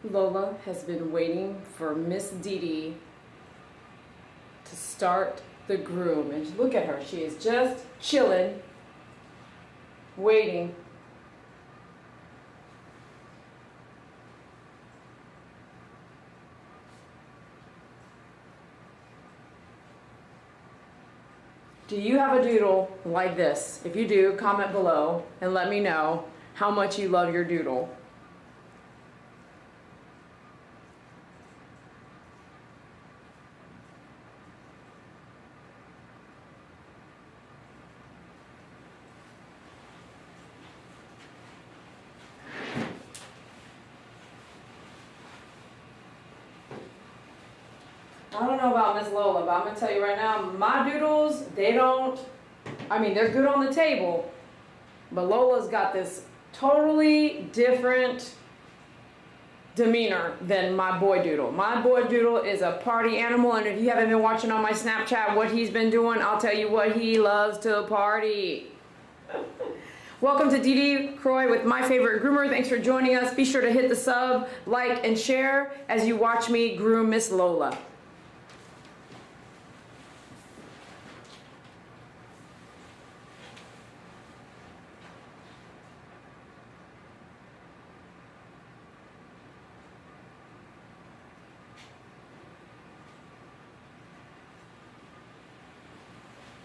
Lola has been waiting for Miss Dee Dee to start the groom. And look at her. She is just chilling, waiting. Do you have a doodle like this? If you do, comment below and let me know how much you love your doodle. I don't know about Miss Lola, but I'm going to tell you right now, my doodles, they're good on the table, but Lola's got this totally different demeanor than my boy doodle. My boy doodle is a party animal, and if you haven't been watching on my Snapchat what he's been doing, I'll tell you what, he loves to party. Welcome to Dee Dee Croy with My Favorite Groomer. Thanks for joining us. Be sure to hit the sub, like, and share as you watch me groom Miss Lola.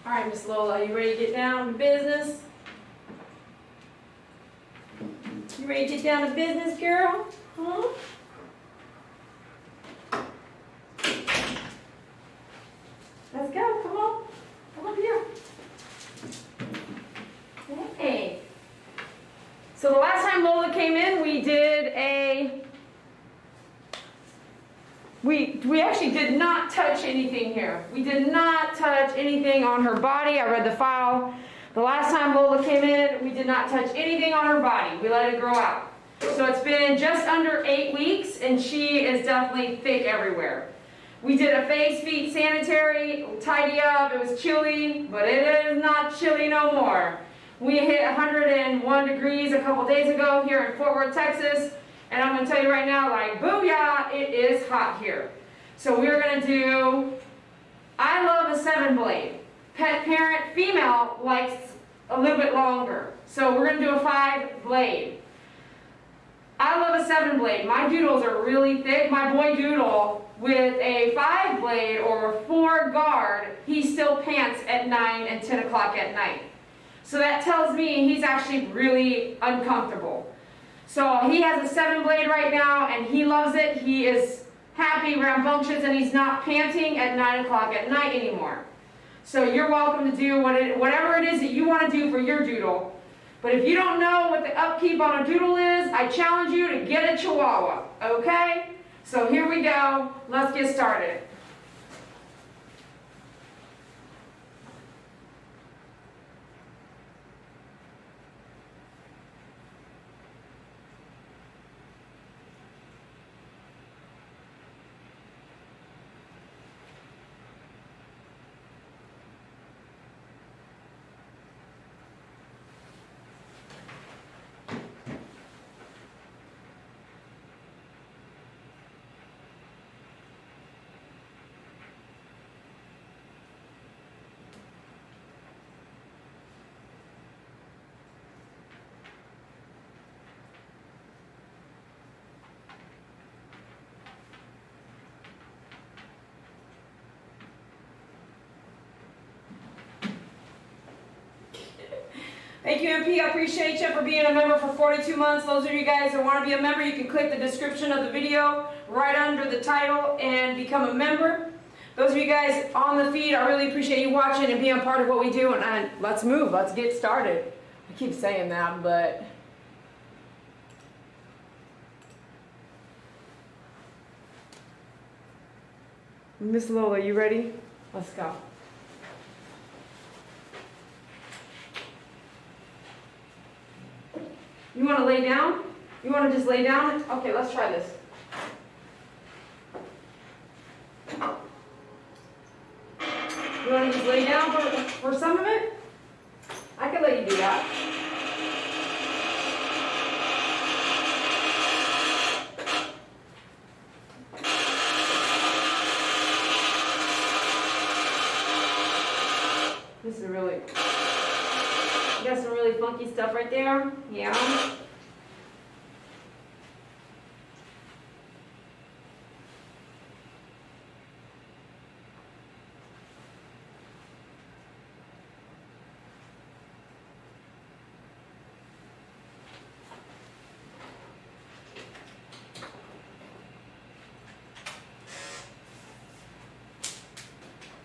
All right, Miss Lola, you ready to get down to business? You ready to get down to business, girl? Huh? Let's go, come on. Come up here. Hey. So the last time Lola came in, we did we actually did not touch anything here. We did not touch anything on her body. I read the file. The last time Lola came in, we did not touch anything on her body. We let it grow out. So it's been just under 8 weeks, and she is definitely thick everywhere. We did a face, feet, sanitary, tidy up. It was chilly, but it is not chilly no more. We hit 101 degrees a couple days ago here in Fort Worth, Texas. And I'm going to tell you right now, like, booyah, it is hot here. So we're going to do, I love a 7-blade. Pet parent, female, likes a little bit longer. So we're going to do a 5-blade. I love a 7-blade. My doodles are really thick. My boy doodle with a 5-blade or a 4 guard, he still pants at 9 and 10 o'clock at night. So that tells me he's actually really uncomfortable. So he has a 7-blade right now, and he loves it. He is happy, rambunctious, and he's not panting at 9 o'clock at night anymore. So you're welcome to do whatever it is that you want to do for your doodle. But if you don't know what the upkeep on a doodle is, I challenge you to get a Chihuahua, okay? So here we go. Let's get started. Thank you, MP. I appreciate you for being a member for 42 months. Those of you guys that want to be a member, you can click the description of the video right under the title and become a member. Those of you guys on the feed, I really appreciate you watching and being a part of what we do. And let's move. Let's get started. I keep saying that, but Miss Lola, you ready? Let's go. You want to lay down? You want to just lay down? Okay, let's try this. You want to just lay down for some of it? I can let you do that. This is really, you got some really funky stuff right there. Yeah.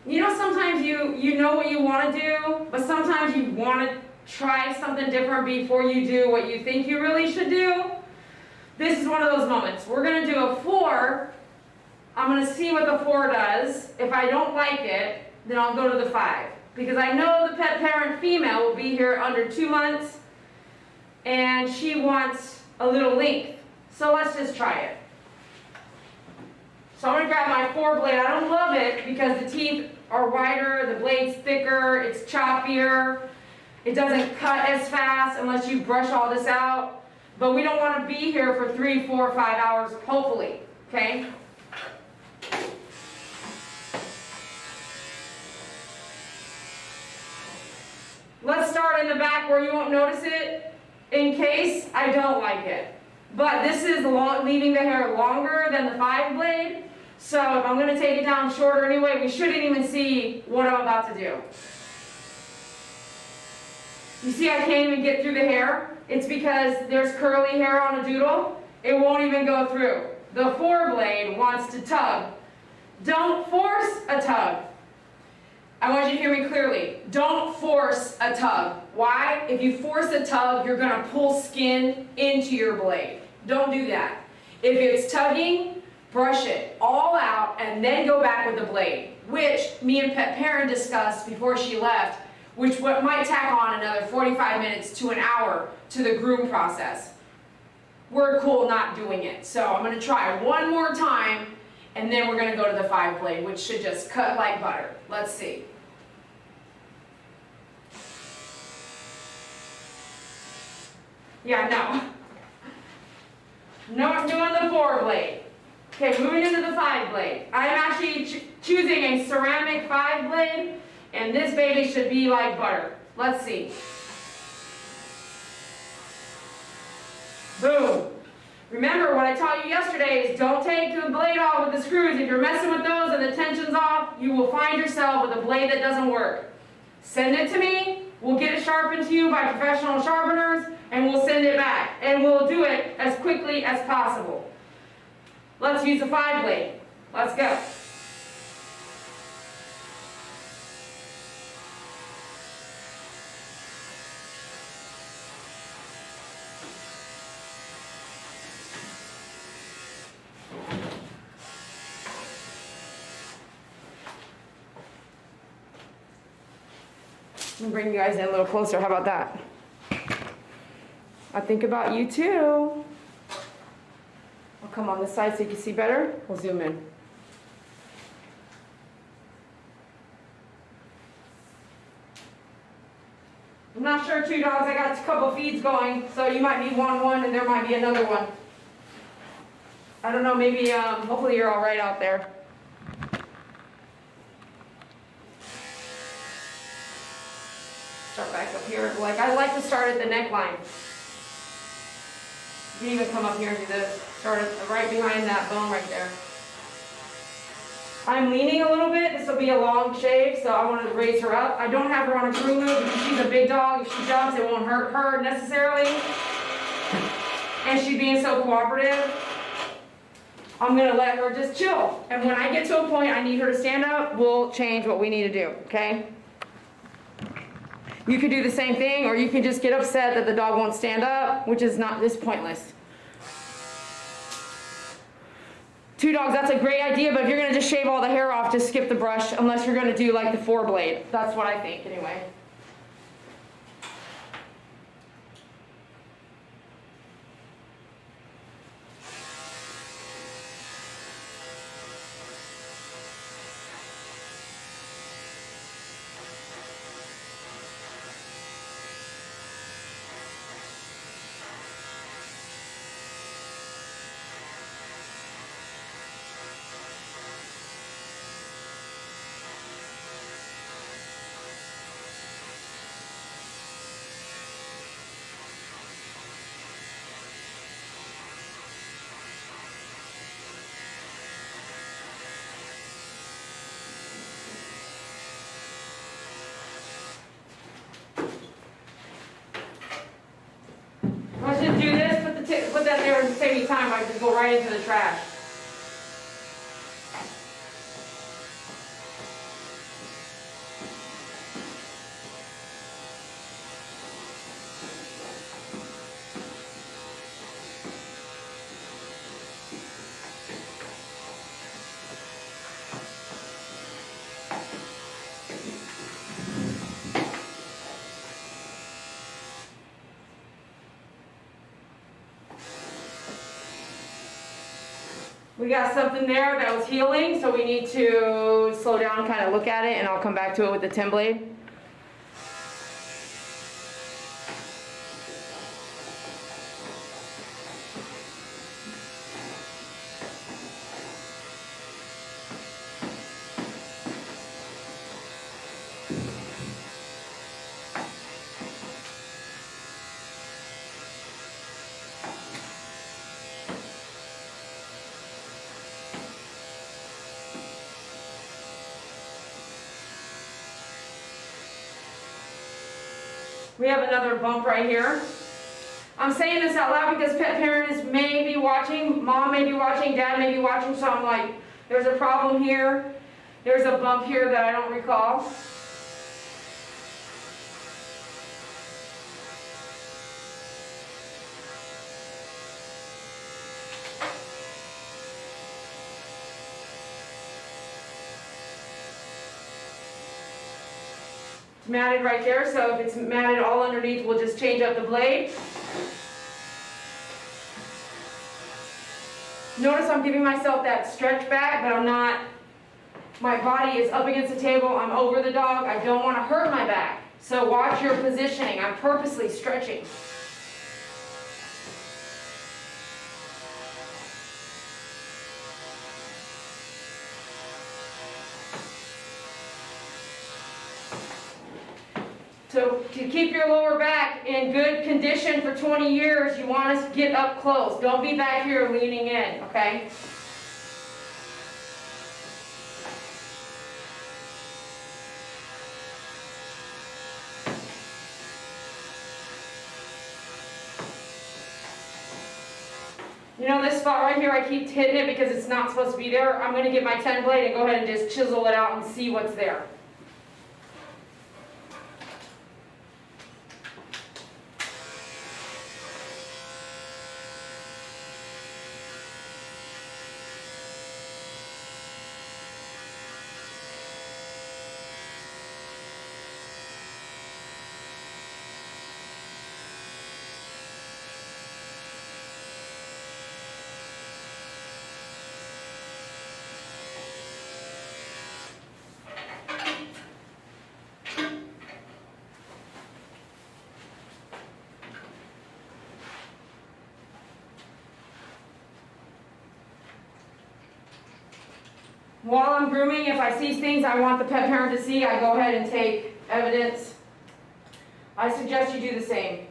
You know, sometimes you know what you want to do, but sometimes you want to try something different before you do what you think you really should do. This is one of those moments. We're going to do a 4. I'm going to see what the 4 does. If I don't like it, then I'll go to the 5. Because I know the pet parent female will be here under 2 months, and she wants a little length. So let's just try it. So I'm going to grab my 4 blade. I don't love it because the teeth are wider, the blade's thicker, it's choppier. It doesn't cut as fast unless you brush all this out. But we don't want to be here for 3, 4, 5 hours, hopefully, okay? Let's start in the back where you won't notice it in case I don't like it. But this is leaving the hair longer than the 5 blade. So if I'm going to take it down shorter anyway, we shouldn't even see what I'm about to do. You see I can't even get through the hair? It's because there's curly hair on a doodle. It won't even go through. The 4 blade wants to tug. Don't force a tug. I want you to hear me clearly. Don't force a tug. Why? If you force a tug, you're going to pull skin into your blade. Don't do that. If it's tugging, brush it all out and then go back with the blade, which me and Pet Parent discussed before she left, which might tack on another 45 minutes to an hour to the groom process. We're cool not doing it. So I'm going to try one more time, and then we're going to go to the 5 blade, which should just cut like butter. Let's see. Yeah, no, I'm doing the 4 blade. Okay, moving into the 5 blade. I'm actually choosing a ceramic 5 blade, and this baby should be like butter. Let's see. Boom. Remember what I taught you yesterday is don't take the blade off with the screws. If you're messing with those and the tension's off, you will find yourself with a blade that doesn't work. Send it to me. We'll get it sharpened to you by professional sharpeners, and we'll send it back. And we'll do it as quickly as possible. Let's use a 5 blade. Let's go. Let me bring you guys in a little closer. How about that? I think about you too. I'll come on this side so you can see better. We'll zoom in. I'm not sure, 2 dogs. I got a couple feeds going, so you might be one and there might be another one. I don't know, maybe, hopefully you're all right out there. Start back up here. I like to start at the neckline. You can even come up here and do this. Start right behind that bone right there. I'm leaning a little bit. This will be a long shave, so I wanted to raise her up. I don't have her on a groom move because she's a big dog. If she jumps, it won't hurt her necessarily. And she's being so cooperative. I'm going to let her just chill. And when I get to a point I need her to stand up, we'll change what we need to do, okay? You could do the same thing, or you can just get upset that the dog won't stand up, which is pointless. 2 dogs, that's a great idea, but if you're going to just shave all the hair off, just skip the brush, unless you're going to do like the 4 blade. That's what I think, anyway. that there and save me time. I just go right into the trash. We got something there that was healing, so we need to slow down and kind of look at it, and I'll come back to it with the 10 blade. We have another bump right here. I'm saying this out loud because pet parents may be watching, mom may be watching, dad may be watching, so I'm like, there's a problem here. There's a bump here that I don't recall. Matted right there, so if it's matted all underneath, we'll just change up the blade. Notice I'm giving myself that stretch back, but I'm not, my body is up against the table, I'm over the dog, I don't want to hurt my back. So watch your positioning, I'm purposely stretching. So to keep your lower back in good condition for 20 years, you want to get up close. Don't be back here leaning in, okay? You know this spot right here, I keep hitting it because it's not supposed to be there. I'm going to get my 10 blade and go ahead and just chisel it out and see what's there. While I'm grooming, if I see things I want the pet parent to see, I go ahead and take evidence. I suggest you do the same.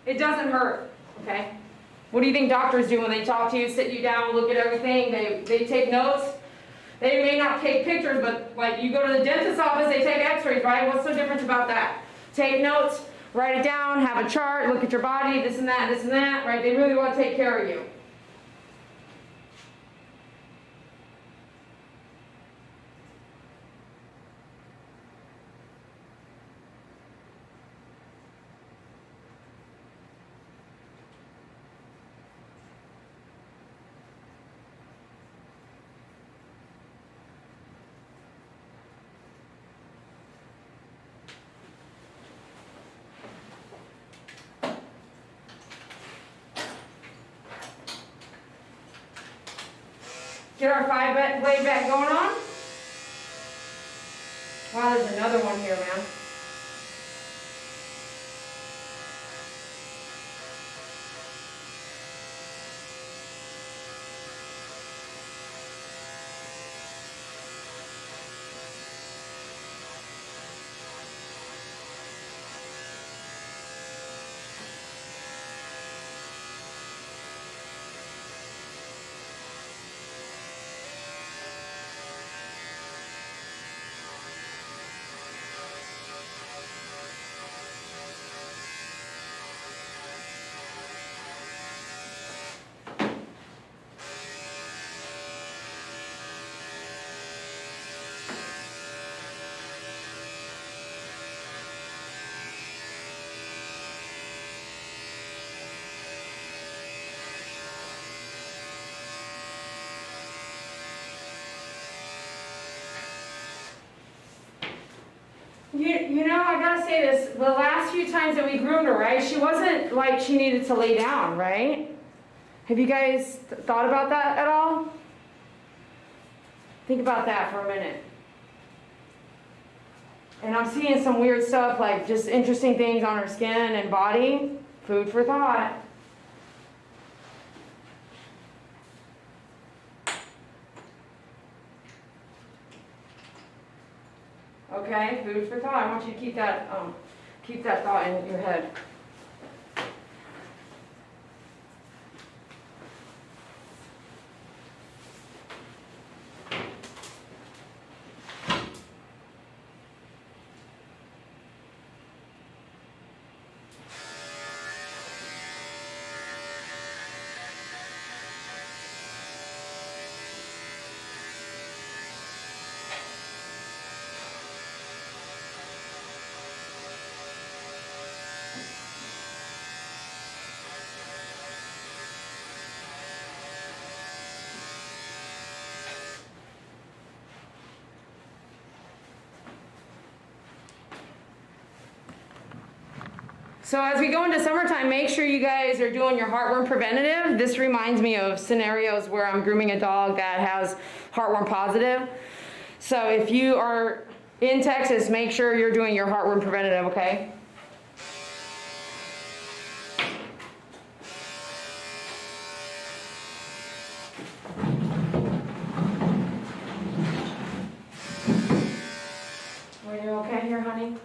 It doesn't hurt, okay? What do you think doctors do when they talk to you, sit you down, look at everything? They take notes. They may not take pictures, but like you go to the dentist's office, they take x-rays, right? What's the difference about that? Take notes. Write it down, have a chart, look at your body, this and that, right? They really want to take care of you. Get our 5 blade back going on. Wow, there's another one here, man. You know, I gotta say this, the last few times that we groomed her, right, she wasn't like she needed to lay down, right? Have you guys thought about that at all? Think about that for a minute. And I'm seeing some weird stuff, like just interesting things on her skin and body. Food for thought. Okay, food for thought. I want you to keep that thought in your head. So as we go into summertime, make sure you guys are doing your heartworm preventative. This reminds me of scenarios where I'm grooming a dog that has heartworm positive. So if you are in Texas, make sure you're doing your heartworm preventative, okay? Are you okay here, honey?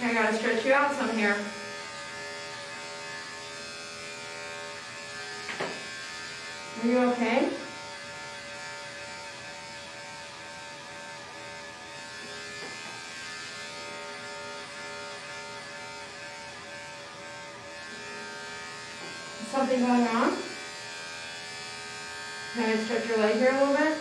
I gotta stretch you out some here. Are you okay? Is something going on? Can I stretch your leg here a little bit?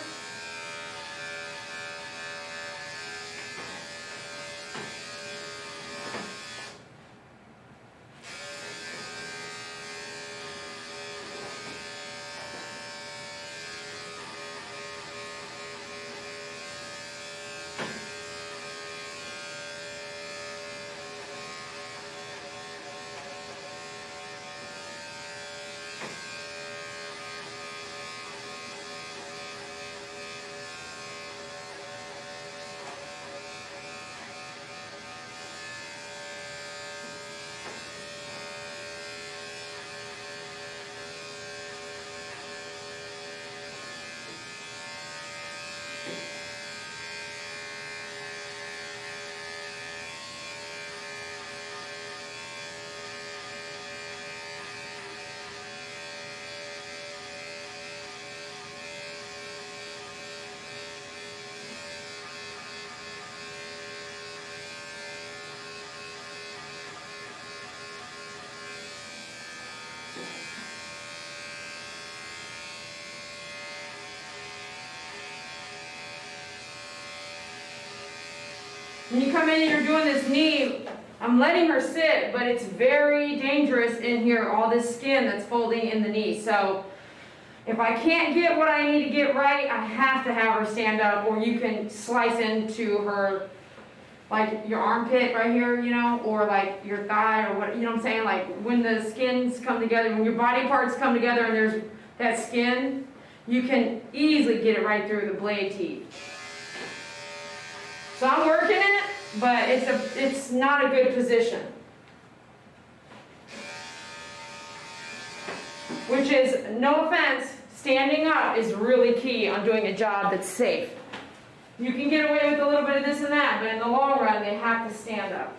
When you come in and you're doing this knee, I'm letting her sit, but it's very dangerous in here, all this skin that's folding in the knee. So if I can't get what I need to get right, I have to have her stand up, or you can slice into her, like your armpit right here, you know, or like your thigh, or what, you know what I'm saying? Like when the skins come together, when your body parts come together and there's that skin, you can easily get it right through the blade teeth. So I'm working it, but it's not a good position. which is, no offense, standing up is really key on doing a job that's safe. You can get away with a little bit of this and that, but in the long run, they have to stand up.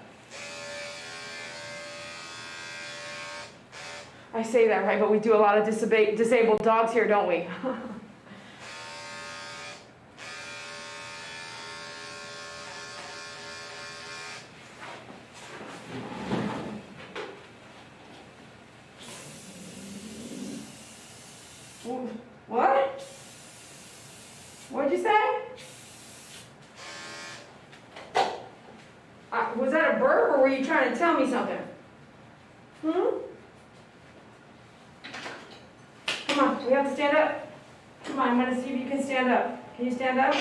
I say that right, but we do a lot of disabled dogs here, don't we? What? What'd you say? Was that a burp, or were you trying to tell me something? Come on, we have to stand up. Come on, I'm going to see if you can stand up. Can you stand up?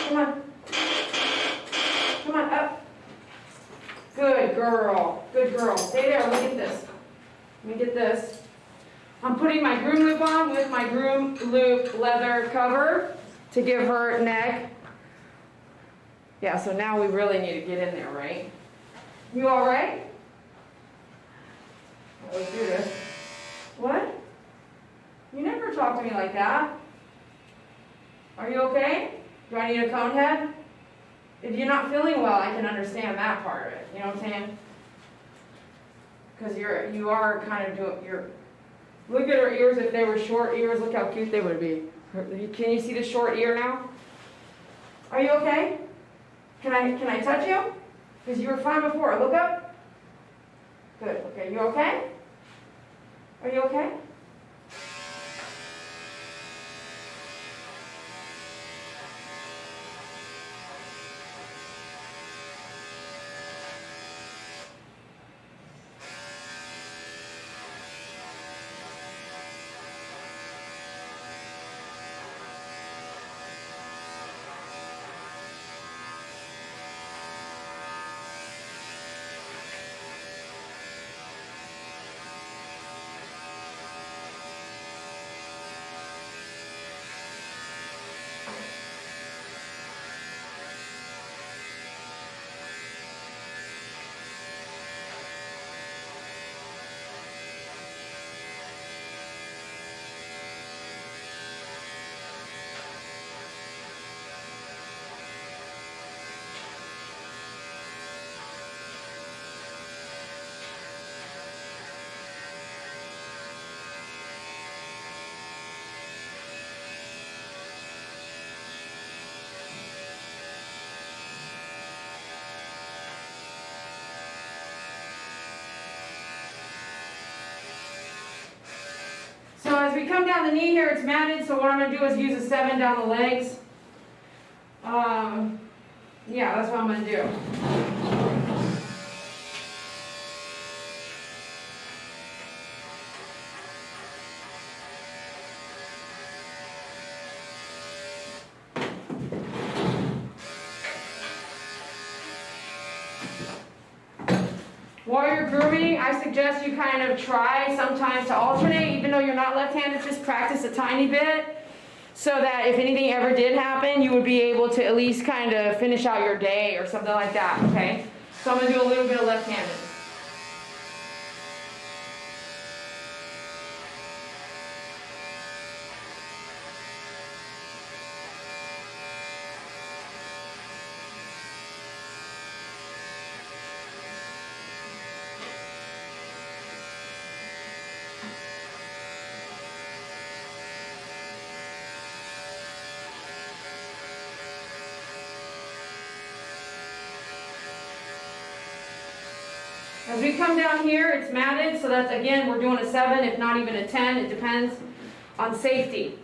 Come on. Come on, up. Good girl. Good girl. Stay there. Let me get this. Let me get this. I'm putting my groom loop on with my groom loop leather cover to give her neck. Yeah, so now we really need to get in there, right? You all right? Let's do this. What? You never talk to me like that. Are you okay? Do I need a cone head? If you're not feeling well, I can understand that part of it. You know what I'm saying? Because you are kind of doing your. Look at her ears. If they were short ears, look how cute they would be. Can you see the short ear now? Are you okay? Can I touch you? Because you were fine before. Look up. Good. Okay. You okay? Are you okay? So as we come down the knee here, it's matted, so what I'm going to do is use a 7 down the legs. Yeah, that's what I'm going to do. While you're grooming, I suggest you kind of try sometimes to alternate, even though you're not left-handed, just practice a tiny bit, so that if anything ever did happen, you would be able to at least kind of finish out your day or something like that, okay? So I'm going to do a little bit of left-handed. As we come down here, it's matted, so that's, again, we're doing a 7, if not even a 10. It depends on safety.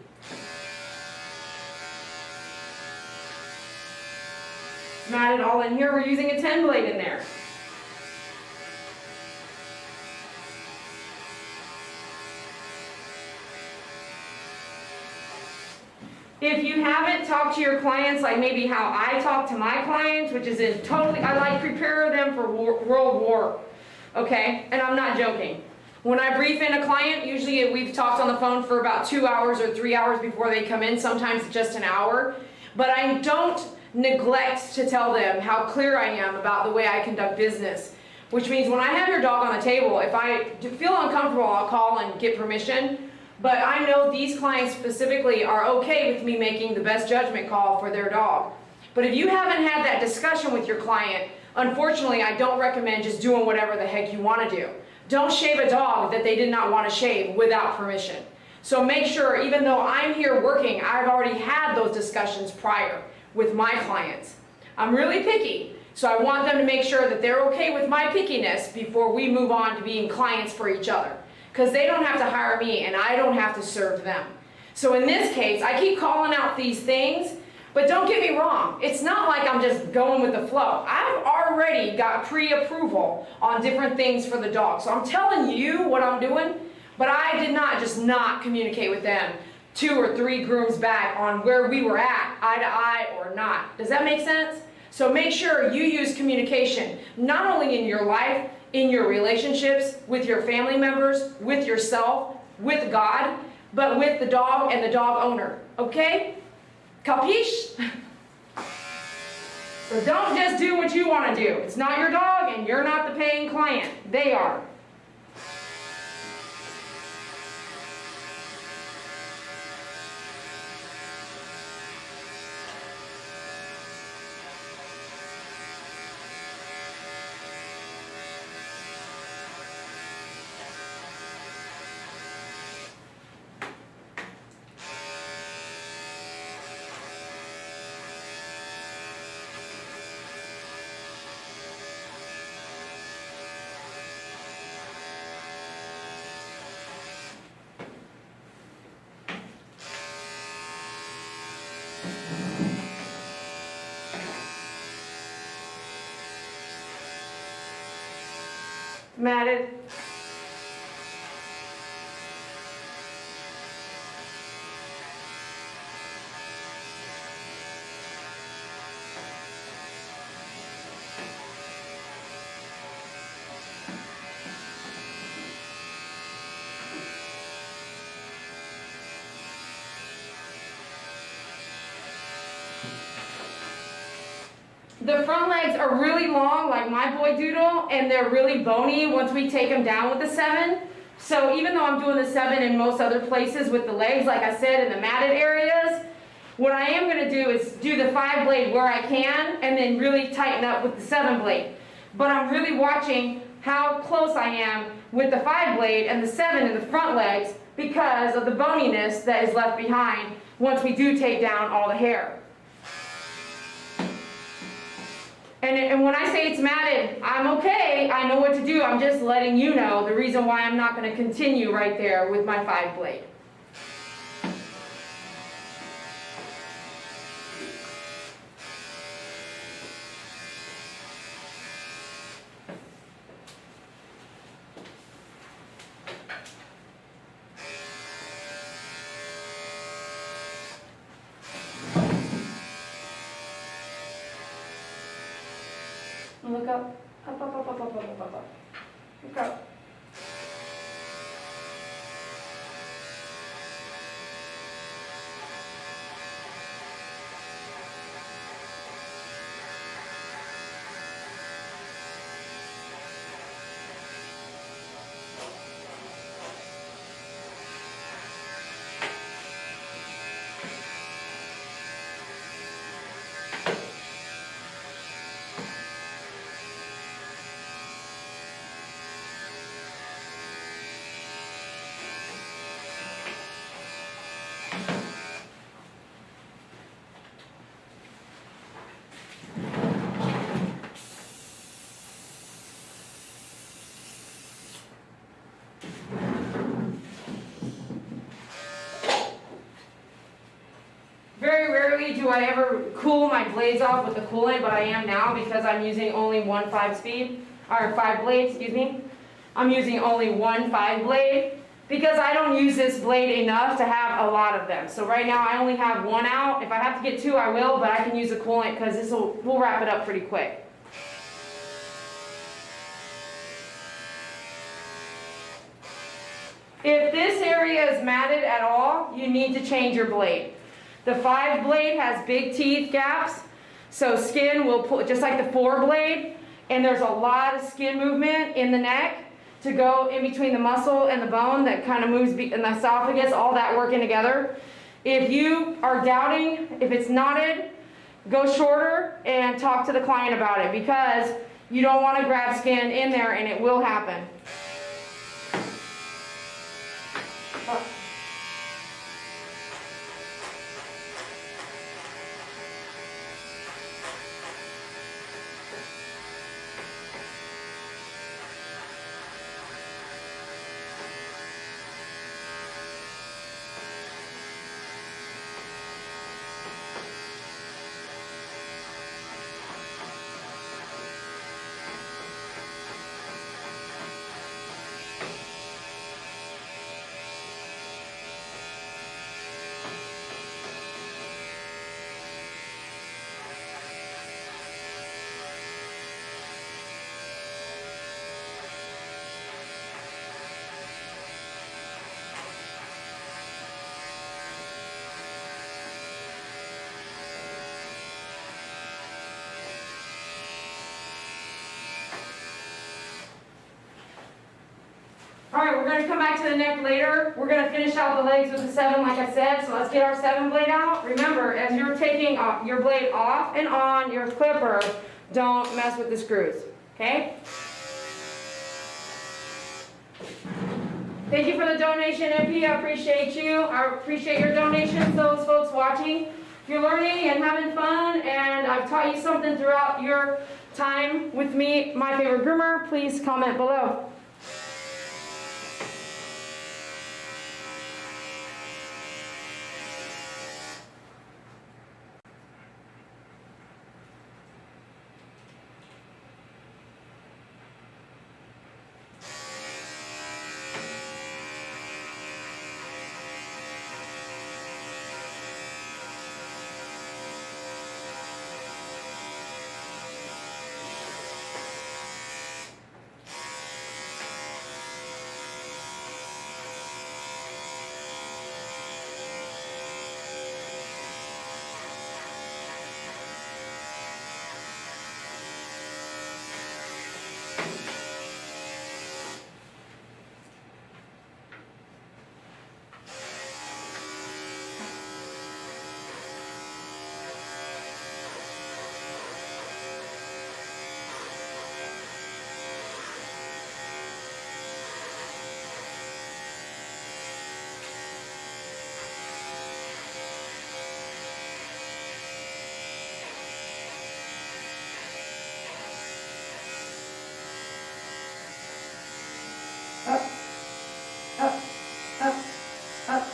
It's matted all in here. We're using a 10 blade in there. If you haven't talked to your clients like maybe how I talk to my clients, which is I like prepare them for World War, okay? And I'm not joking. When I brief in a client, usually we've talked on the phone for about 2 hours or 3 hours before they come in, sometimes just an hour. But I don't neglect to tell them how clear I am about the way I conduct business. which means when I have your dog on the table, if I feel uncomfortable, I'll call and get permission. But I know these clients specifically are okay with me making the best judgment call for their dog. But if you haven't had that discussion with your client, unfortunately, I don't recommend just doing whatever the heck you want to do. Don't shave a dog that they did not want to shave without permission. So make sure, even though I'm here working, I've already had those discussions prior with my clients. I'm really picky, so I want them to make sure that they're okay with my pickiness before we move on to being clients for each other. Because they don't have to hire me and I don't have to serve them. So in this case, I keep calling out these things, but don't get me wrong, it's not like I'm just going with the flow. I've already got pre-approval on different things for the dog. So I'm telling you what I'm doing, but I did not just not communicate with them 2 or 3 grooms back on where we were at, eye to eye or not. Does that make sense? So make sure you use communication, not only in your life, in your relationships, with your family members, with yourself, with God, but with the dog and the dog owner, okay? Capiche? So don't just do what you want to do. It's not your dog and you're not the paying client. They are. Matted. The front legs are really long, like my boy Doodle, and they're really bony once we take them down with the 7. So even though I'm doing the 7 in most other places with the legs, like I said, in the matted areas, what I am going to do is do the 5 blade where I can, and then really tighten up with the 7 blade. But I'm really watching how close I am with the 5 blade and the 7 in the front legs because of the boniness that is left behind once we do take down all the hair. And when I say it's matted, I'm okay, I know what to do. I'm just letting you know the reason why I'm not going to continue right there with my 5 blade. Look up, up, up, up, up, up, up, up, up. Look up. Very rarely do I ever cool my blades off with the coolant, but I am now because I'm using only one 5 blade, excuse me. I'm using only one 5 blade because I don't use this blade enough to have a lot of them. So right now I only have 1 out. If I have to get 2, I will, but I can use a coolant because we'll wrap it up pretty quick. If this area is matted at all, you need to change your blade. The 5 blade has big teeth gaps, so skin will pull, just like the 4 blade, and there's a lot of skin movement in the neck to go in between the muscle and the bone that kind of moves in the esophagus, all that working together. If you are doubting if it's knotted, go shorter and talk to the client about it, because you don't want to grab skin in there and it will happen. Alright, we're going to come back to the neck later. We're going to finish out the legs with the 7 like I said, so let's get our 7 blade out. Remember, as you're taking your blade off and on your clipper, don't mess with the screws, okay? Thank you for the donation, MP. I appreciate you. I appreciate your donations, those folks watching. If you're learning and having fun and I've taught you something throughout your time with me, my favorite groomer, please comment below. Up, up, up, up.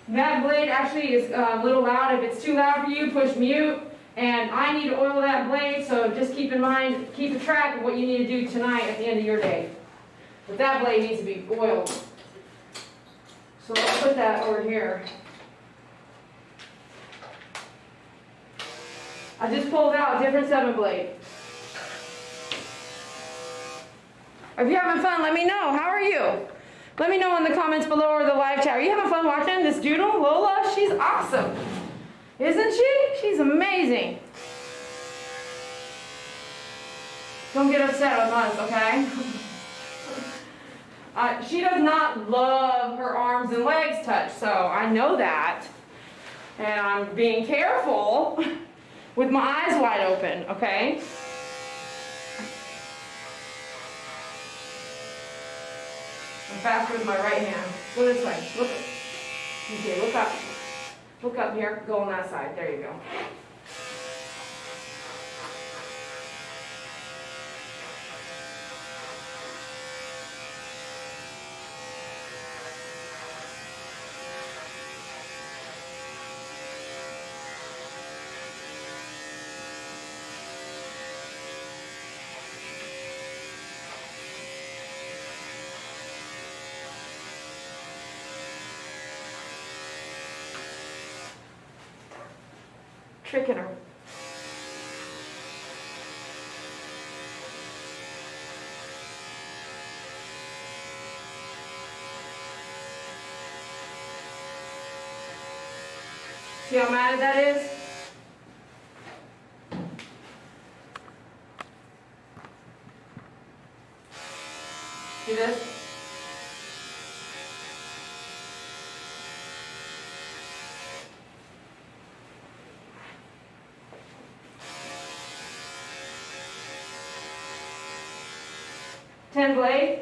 That blade actually is a little loud. If it's too loud for you, push mute. And I need to oil that blade, so just keep in mind, keep a track of what you need to do tonight at the end of your day. But that blade needs to be oiled. So I'll put that over here. I just pulled out a different 7 blade. If you're having fun, let me know. How are you? Let me know in the comments below or the live chat. Are you having fun watching this doodle? Lola, she's awesome. Isn't she? She's amazing. Don't get upset with us, okay? She does not love her arms and legs touched, so I know that. And I'm being careful with my eyes wide open, okay? I'm faster with my right hand. Go this way. Look. Okay, look up. Look up here. Go on that side. There you go. Tricking her. See how mad that is? See this? Blade.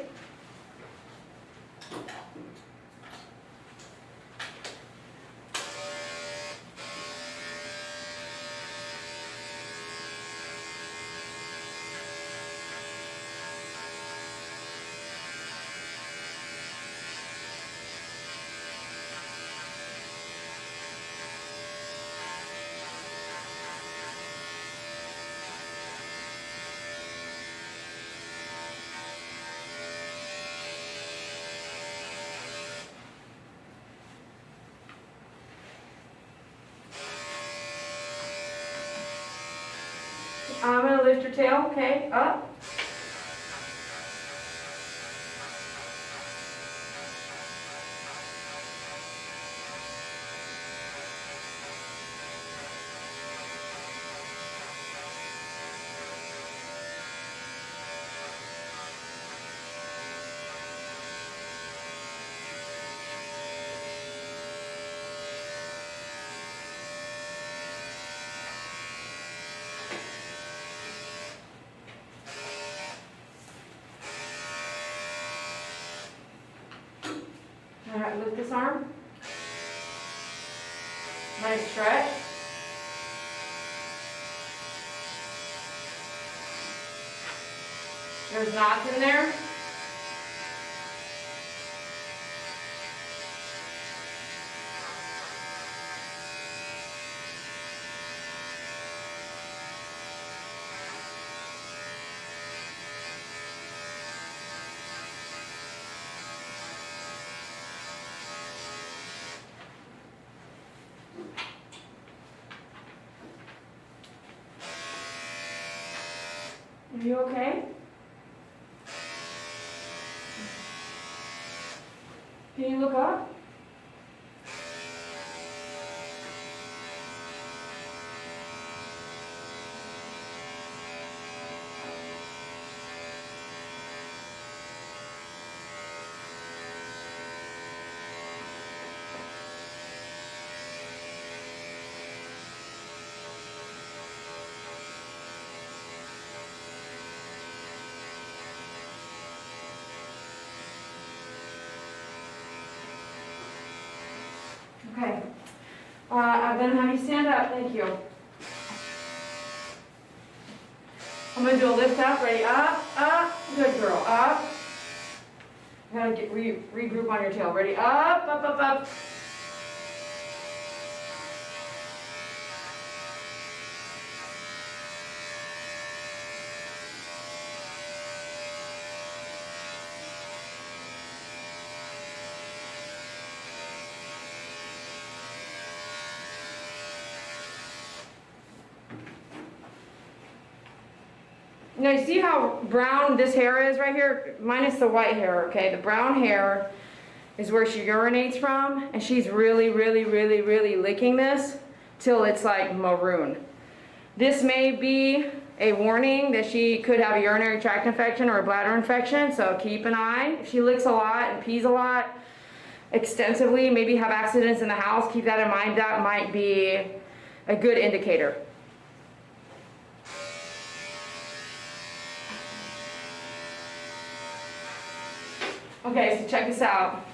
I'm going to lift your tail, okay, up. All right, lift this arm. Nice stretch. There's knots in there. Are you okay? Can you look up? Okay. I'm going to have you stand up. Thank you. I'm going to do a lift up. Ready? Up, up. Good girl. Up. I'm going to get regroup on your tail. Ready? Up, up, up, up. Now you see how brown this hair is right here? Minus the white hair, okay? The brown hair is where she urinates from, and she's really, really, really, really licking this till it's like maroon. This may be a warning that she could have a urinary tract infection or a bladder infection, so keep an eye. If she licks a lot and pees a lot extensively, maybe have accidents in the house, keep that in mind. That might be a good indicator. Okay, so check this out.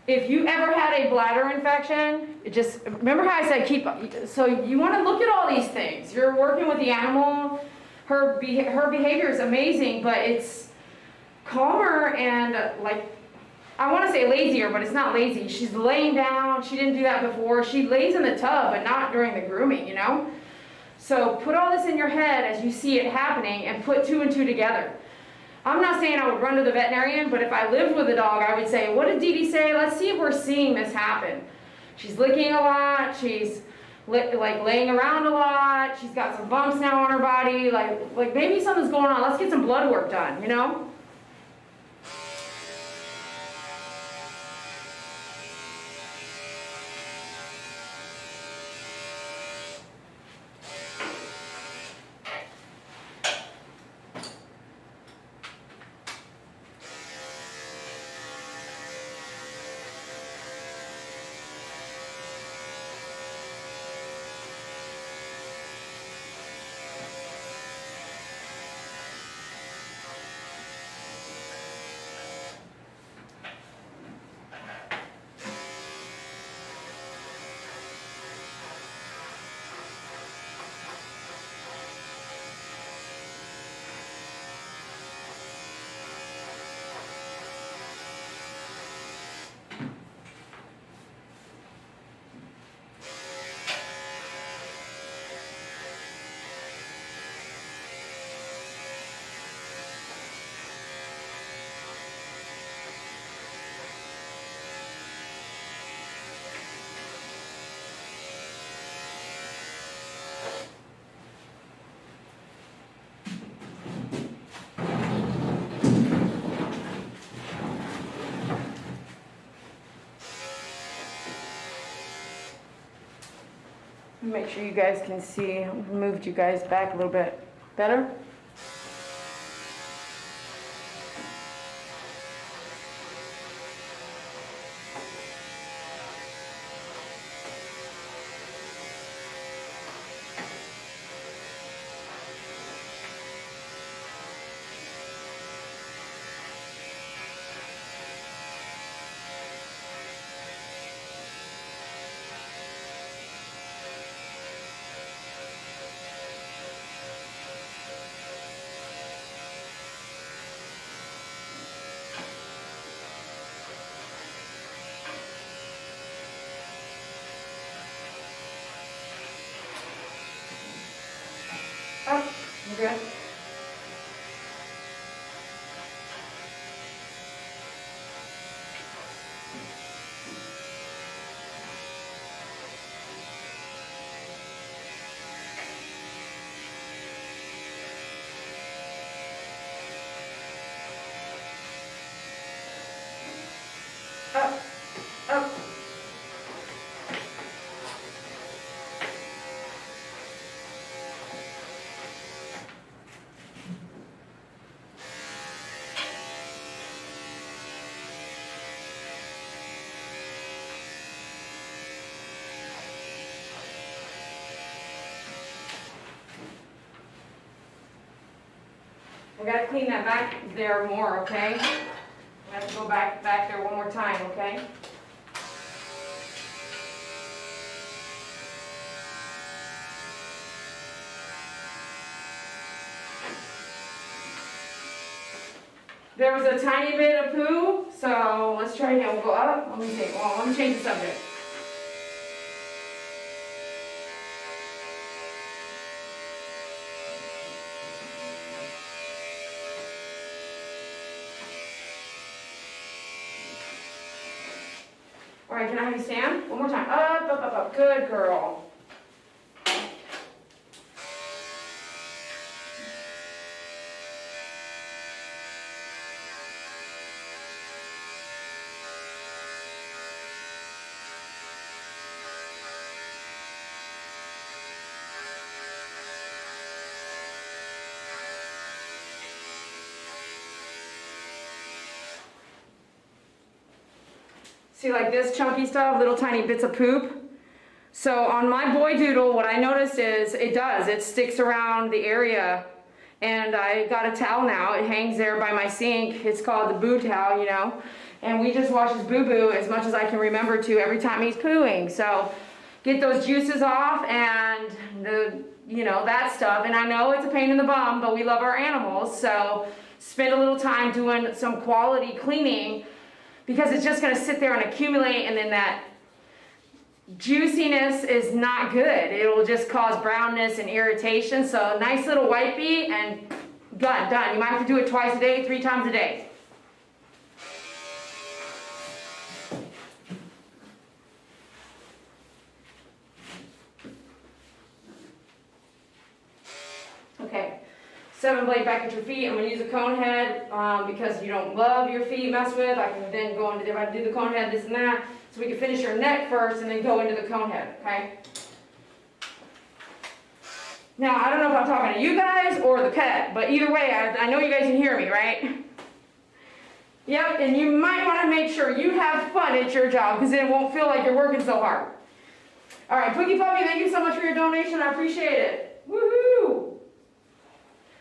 If you ever had a bladder infection, just remember how I said so you want to look at all these things. You're working with the animal. Her behavior is amazing, but it's calmer and like, I want to say lazier, but it's not lazy. She's laying down. She didn't do that before. She lays in the tub, but not during the grooming, you know? So put all this in your head as you see it happening and put 2 and 2 together. I'm not saying I would run to the veterinarian, but if I lived with a dog, I would say, what did Dee Dee say? Let's see if we're seeing this happen. She's licking a lot. She's like laying around a lot. She's got some bumps now on her body. Like maybe something's going on. Let's get some blood work done, you know? Make sure you guys can see. I moved you guys back a little bit. Better? Oh, you good? Up, up. I gotta clean that back there more, okay? I have to go back there one more time, okay? There was a tiny bit of poo, so let's try again. We'll go up. Let me see. Well, let me change the subject. All right, can I have you stand? One more time. Up, up, up, up. Good girl. See, like this chunky stuff, little tiny bits of poop. So on my boy doodle, what I noticed is it sticks around the area. And I got a towel now, it hangs there by my sink. It's called the boo towel, you know. And we just wash his boo-boo as much as I can remember to every time he's pooing. So get those juices off and that stuff. And I know it's a pain in the bum, but we love our animals. So spend a little time doing some quality cleaning, because it's just gonna sit there and accumulate, and then that juiciness is not good. It will just cause brownness and irritation. So nice little wipey and done. You might have to do it twice a day, 3 times a day. Okay, 7 blade back at your feet. I'm going to use a cone head because you don't love your feet messed with. I can then go into, if I do the cone head, this and that. So we can finish your neck first and then go into the cone head, okay? Now, I don't know if I'm talking to you guys or the pet, but either way, I know you guys can hear me, right? Yep, and you might want to make sure you have fun at your job, because then it won't feel like you're working so hard. All right, Pookie Puppy, thank you so much for your donation. I appreciate it. Woohoo!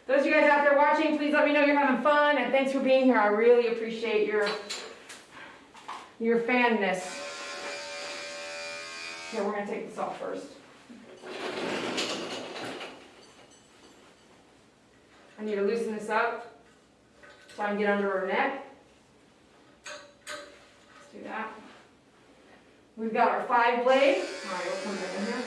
Those of you guys out there watching, please let me know you're having fun, and thanks for being here. I really appreciate your fanness. Here, we're going to take this off first. I need to loosen this up so I can get under her neck. Let's do that. We've got our 5 blade. All right, we'll come back in here.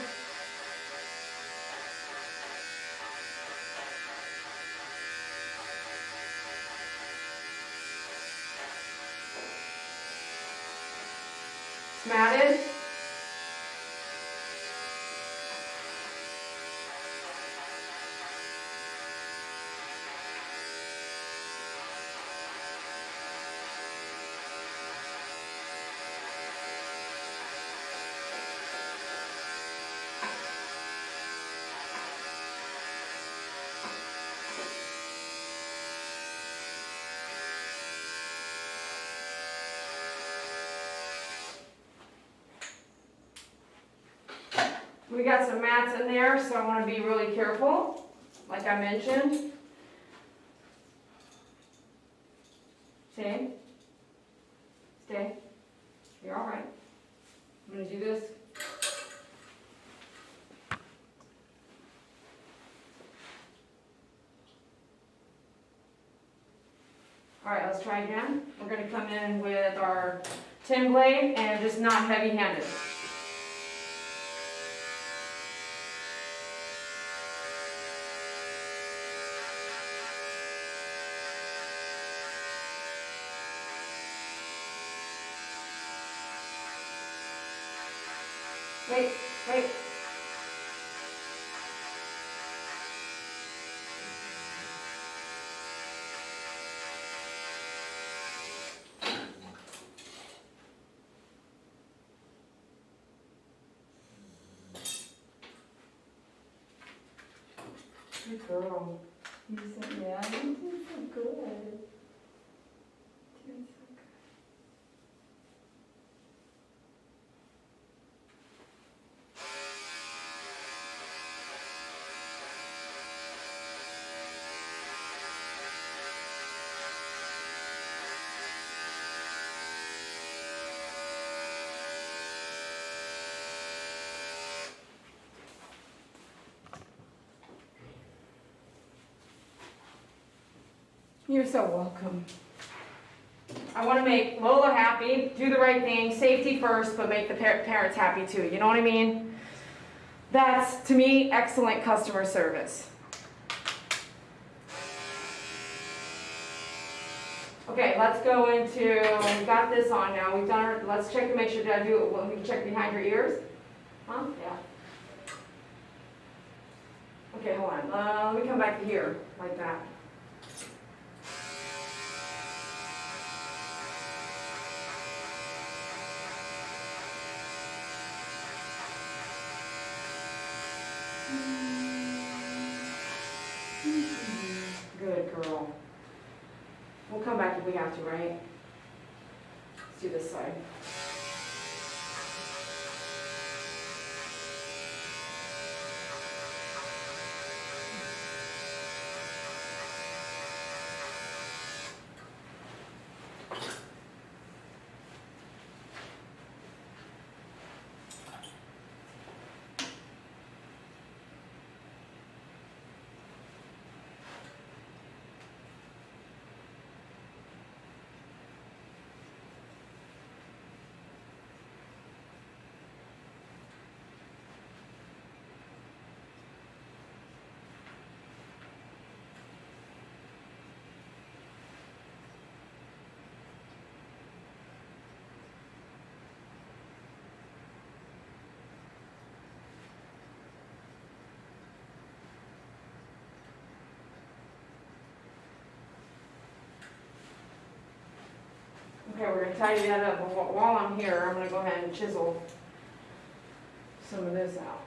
It's matted. We got some mats in there, so I want to be really careful, like I mentioned. Stay. You're all right. I'm going to do this. All right, let's try again. We're going to come in with our 10 blade and just not heavy-handed. Wait. Good girl. You said, yeah, you did so good. You're so welcome. I want to make Lola happy, do the right thing, safety first, but make the parents happy too. You know what I mean? That's, to me, excellent customer service. Okay, let's go into, we've got this on now. We've done our, let's check to make sure, did I do it? Well, we can check behind your ears. Huh? Yeah. Okay, hold on. Let me come back to here, like that. Good girl. We'll come back if we have to, right? Let's do this side. we're going to tidy that up. But while I'm here, I'm going to go ahead and chisel some of this out.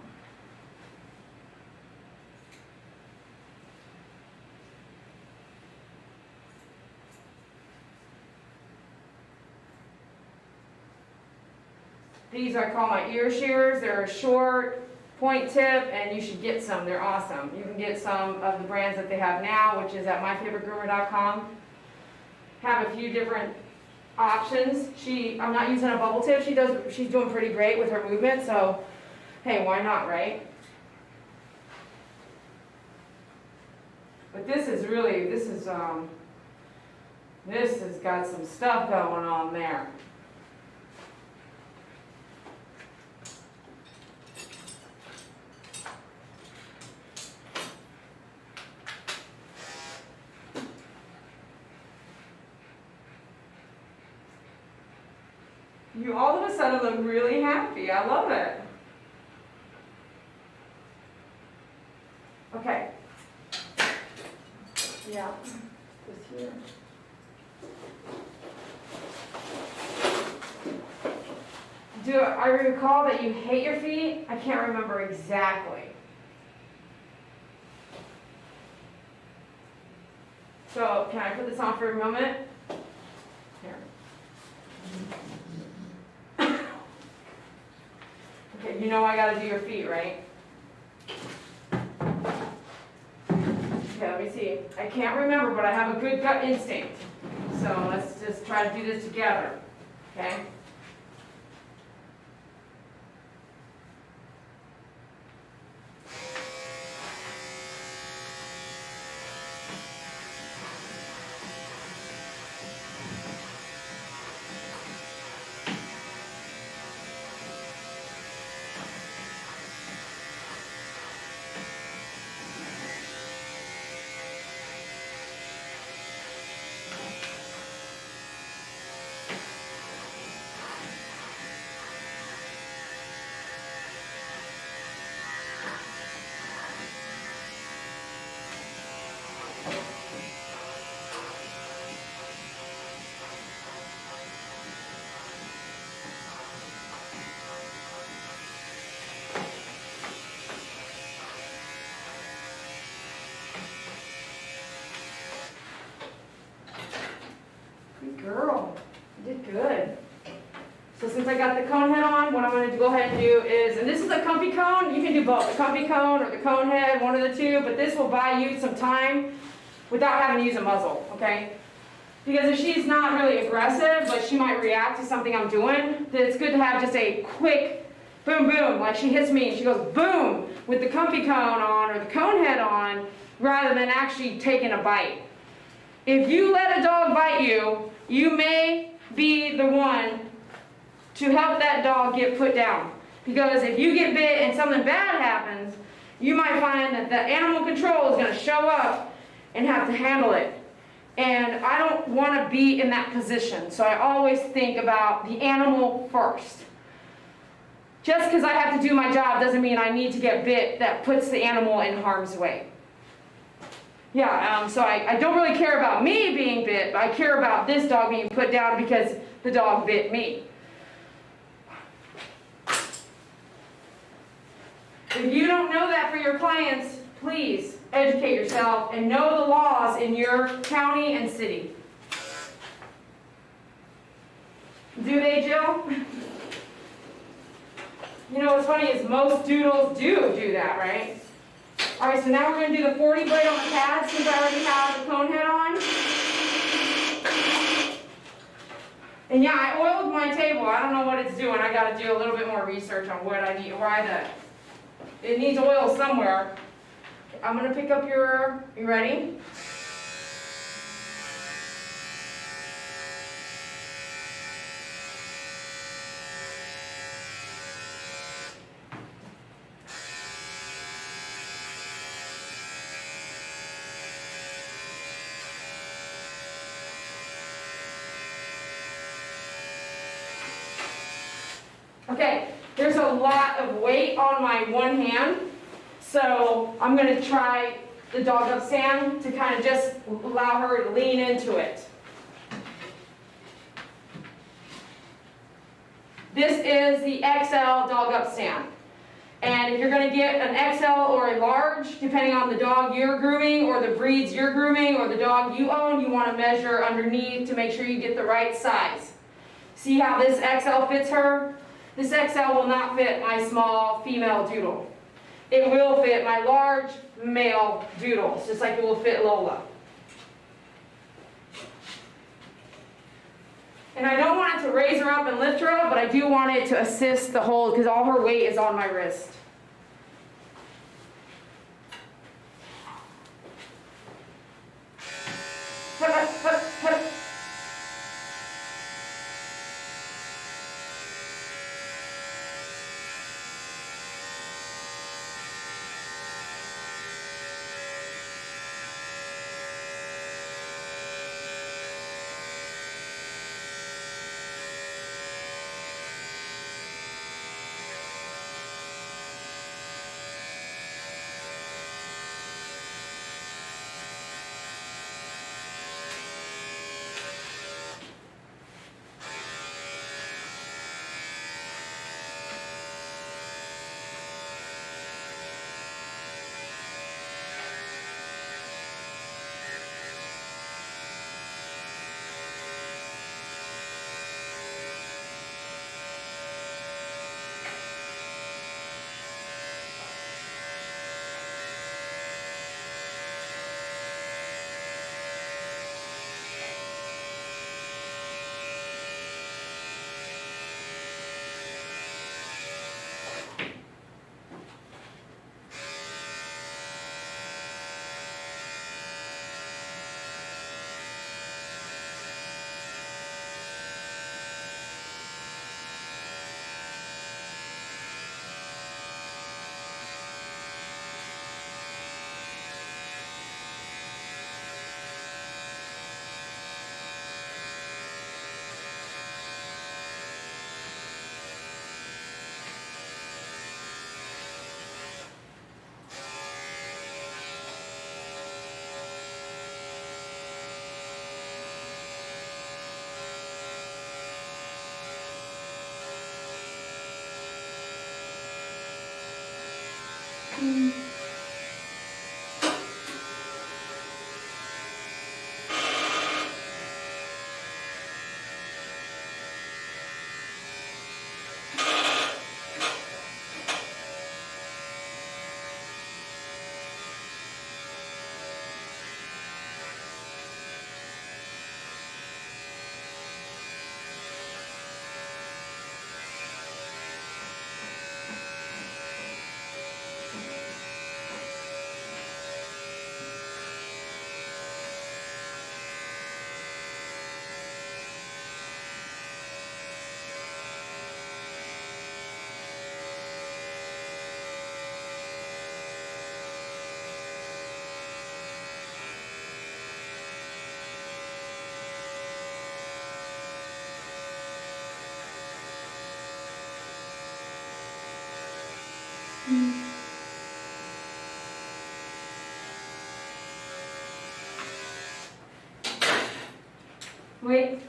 These I call my ear shears. They're a short point tip, and you should get some. They're awesome. You can get some of the brands that they have now, which is at myfavoritegroomer.com. Have a few different options. I'm not using a bubble tip. She's doing pretty great with her movement, so hey, why not, right? But this has got some stuff going on there. You all of a sudden look really happy. I love it. Okay. Yeah, this here. I recall that you hate your feet? I can't remember exactly. So, can I put this on for a moment? Here. Okay, you know I gotta do your feet, right? Okay, let me see. I can't remember, but I have a good gut instinct. So let's just try to do this together, okay? Girl, you did good. So since I got the cone head on, what I'm going to go ahead and do is, and this is a comfy cone, you can do both, the comfy cone or the cone head, one of the two, but this will buy you some time without having to use a muzzle, okay? Because if she's not really aggressive, but she might react to something I'm doing, then it's good to have just a quick boom, boom, like she hits me and she goes boom with the comfy cone on or the cone head on, rather than actually taking a bite. If you let a dog bite you, you may be the one to help that dog get put down. Because if you get bit and something bad happens, you might find that the animal control is going to show up and have to handle it. And I don't want to be in that position, so I always think about the animal first. Just because I have to do my job doesn't mean I need to get bit that puts the animal in harm's way. Yeah, so I don't really care about me being bit, but I care about this dog being put down because the dog bit me. If you don't know that for your clients, please educate yourself and know the laws in your county and city. Do they, Jill? You know what's funny is most doodles do that, right? All right, so now we're going to do the 40 blade on the pad since I already have the cone head on. And yeah, I oiled my table. I don't know what it's doing. I got to do a little bit more research on what I need, it needs oil somewhere. I'm going to pick up you ready? Okay, there's a lot of weight on my one hand, so I'm going to try the dog up stand to kind of just allow her to lean into it. This is the XL dog up stand. And if you're going to get an XL or a large, depending on the dog you're grooming or the breeds you're grooming or the dog you own, you want to measure underneath to make sure you get the right size. See how this XL fits her? This XL will not fit my small female doodle. It will fit my large male doodles, just like it will fit Lola. And I don't want it to raise her up and lift her up, but I do want it to assist the hold because all her weight is on my wrist. Hup, hup, hup, hup. Wait,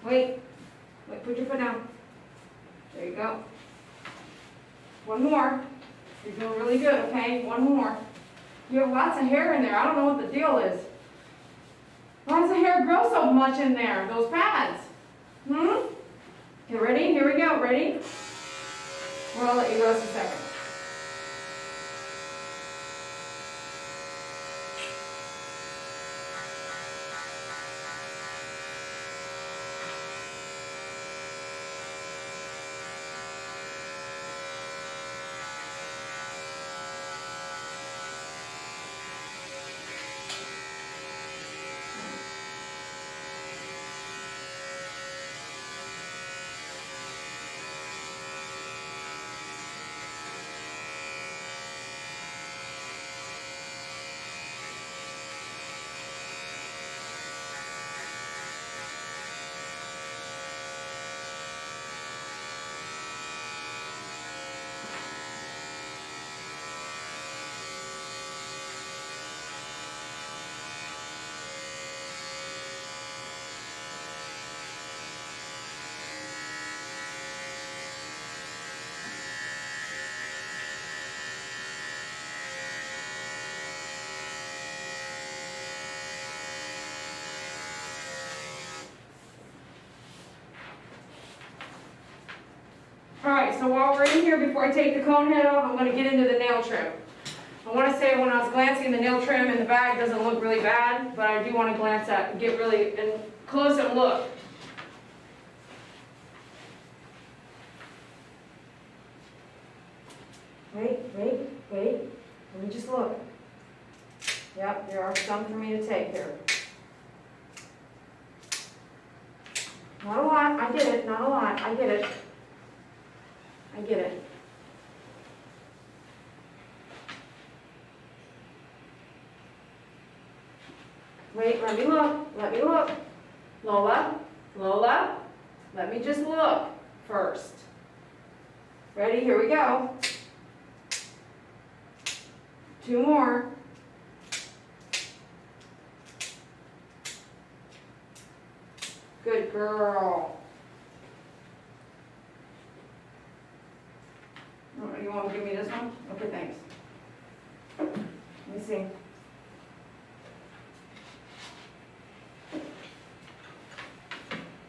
wait, wait, put your foot down. There you go. One more. You're doing really good, okay? One more. You have lots of hair in there. I don't know what the deal is. Why does the hair grow so much in there? Those pads. Okay, ready? Here we go. Ready? Well, I'll let you rest a second. right, so while we're in here, before I take the cone head off, I'm going to get into the nail trim. I want to say when I was glancing, the nail trim in the bag doesn't look really bad, but I do want to glance at, get really close and look. Wait. Let me just look. Yep, there are some for me to take here. Not a lot, I get it, not a lot, I get it. I get it. Wait, let me look. Lola, let me just look first. Ready, here we go. 2 more. Good girl. Oh, you want to give me this one? Okay, thanks. Let me see.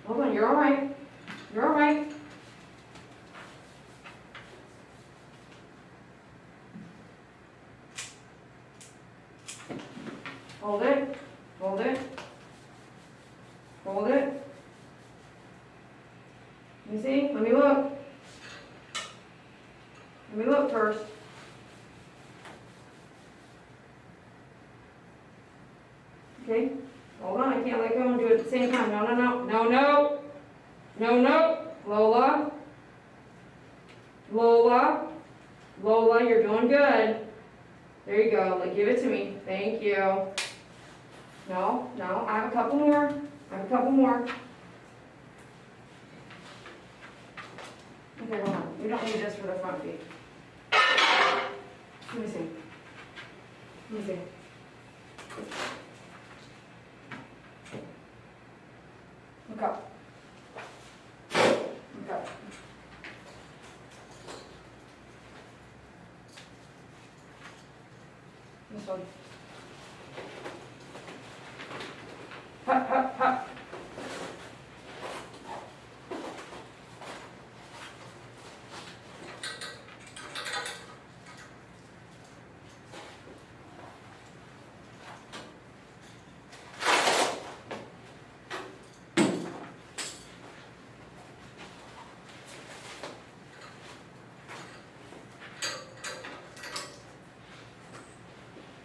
Hold on, you're all right. You're all right. Hold it. Hold it. Hold it. Let me see. Let me look. Let me look first. Okay. Hold on. I can't let go and do it at the same time. No. Lola, you're doing good. There you go. Like, give it to me. Thank you. No. I have a couple more. Okay, hold on. We don't need this for the front feet. Let me see. Look up. This one. Hup.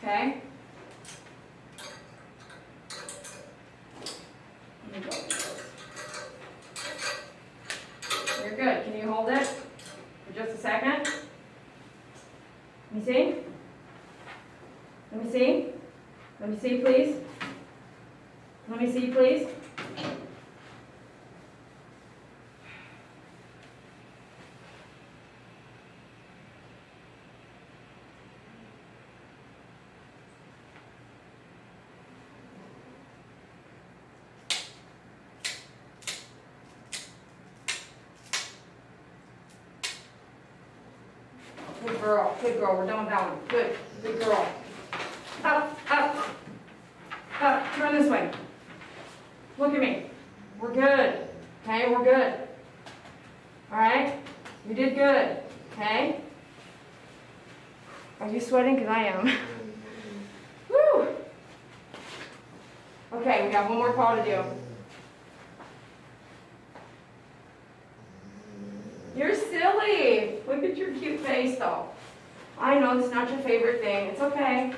Okay. You're good. Can you hold it for just a second? Let me see. Let me see, please. Good girl, we're done with that one. Good girl. Up, turn this way. Look at me. We're good, okay, we're good. All right, you did good, okay? Are you sweating? Because I am. Woo! Okay, we got one more paw to do. You're silly. Look at your cute face, though. I know it's not your favorite thing. It's okay.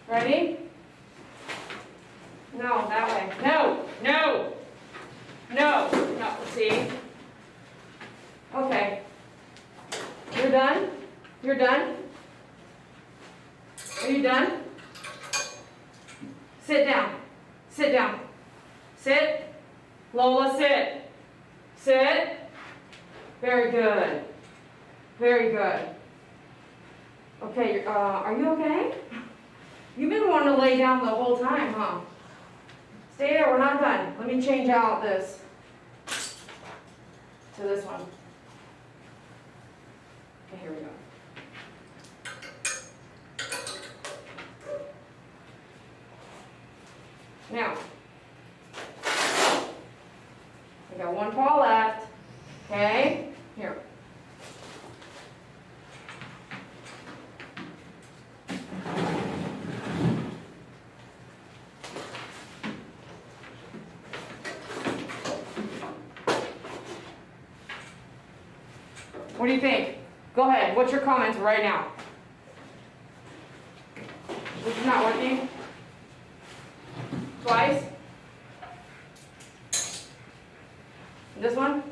Ready? No, that way. No. See? Okay. You're done? Are you done? Sit down. Sit. Lola, sit. Very good. Okay, are you okay? You've been wanting to lay down the whole time, huh? Stay there, we're not done. Let me change out this to this one. Okay, here we go. Now, I got one paw left, okay? What do you think? Go ahead. What's your comments right now? This is not working. Twice. This one.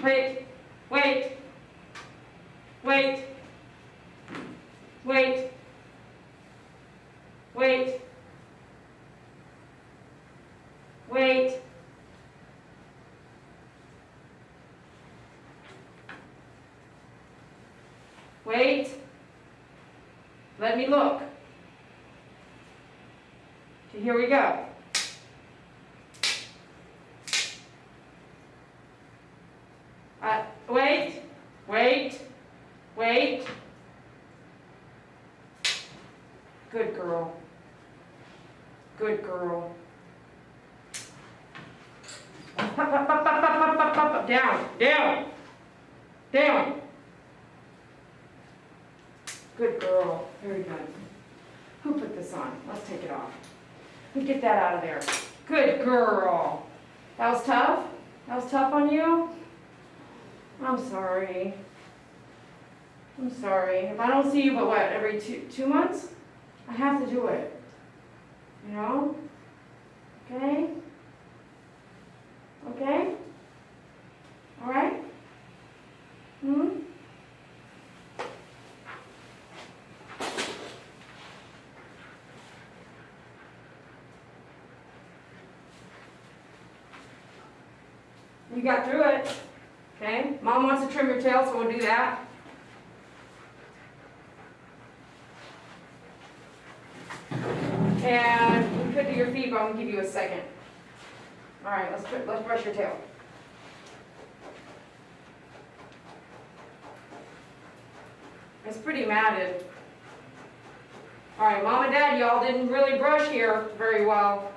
Wait, wait, wait, wait, wait, wait. Wait. Let me look. Okay, here we go. Wait, wait, wait. Good girl. Good girl. Up, up, up, up, up, up, up, up, up. Down, down, down. Good girl. Very good. Who put this on? Let's take it off. Let me get that out of there. Good girl. That was tough? That was tough on you? I'm sorry. I'm sorry. If I don't see you but what, every two months? I have to do it. You know? Okay? Okay? Alright? You got through it. Okay? Mom wants to trim your tail, so we'll do that. And we could do your feet, but I'm going to give you a second. Alright, let's brush your tail. It's pretty matted. Alright, Mom and Dad, y'all didn't really brush here very well.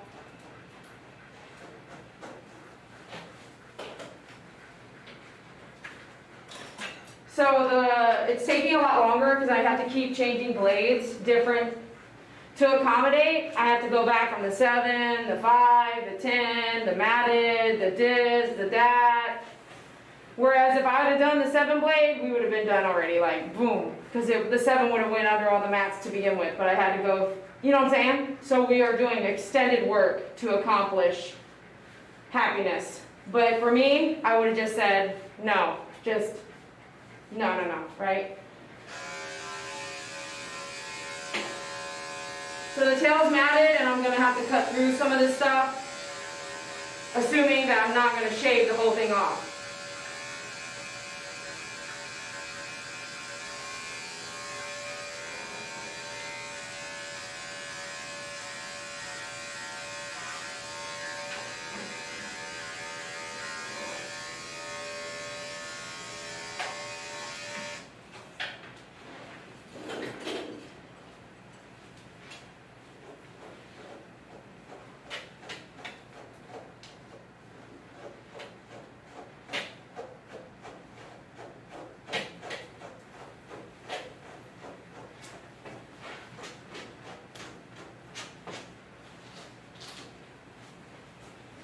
So it's taking a lot longer because I have to keep changing blades different to accommodate. I have to go back from the 7, the 5, the 10, the matted, the this, the that. Whereas if I would have done the 7 blade, we would have been done already, like boom. Because the 7 would have went under all the mats to begin with, but I had to go, you know what I'm saying? So we are doing extended work to accomplish happiness. But for me, I would have just said, no, just no, right? So the tail's matted, and I'm going to have to cut through some of this stuff, assuming that I'm not going to shave the whole thing off.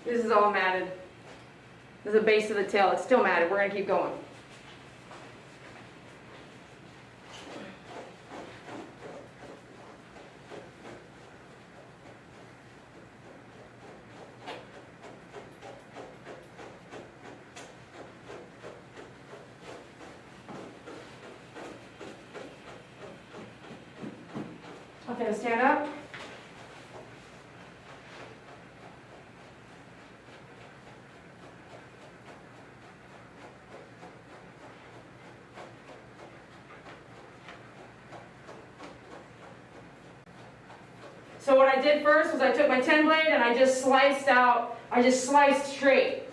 This is all matted. This is the base of the tail. It's still matted. We're going to keep going. Okay, stand up. So what I did first was I took my 10 blade and I just sliced straight.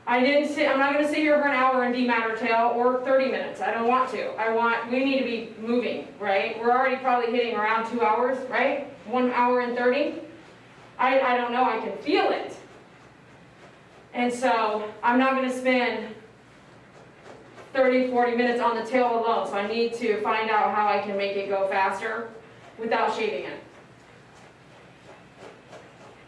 I'm not going to sit here for an hour and demat her tail or 30 minutes. I don't want to. We need to be moving, right? We're already probably hitting around 2 hours, right? 1 hour and 30. I don't know, I can feel it. And so I'm not going to spend 30, 40 minutes on the tail alone. So I need to find out how I can make it go faster without shaving it.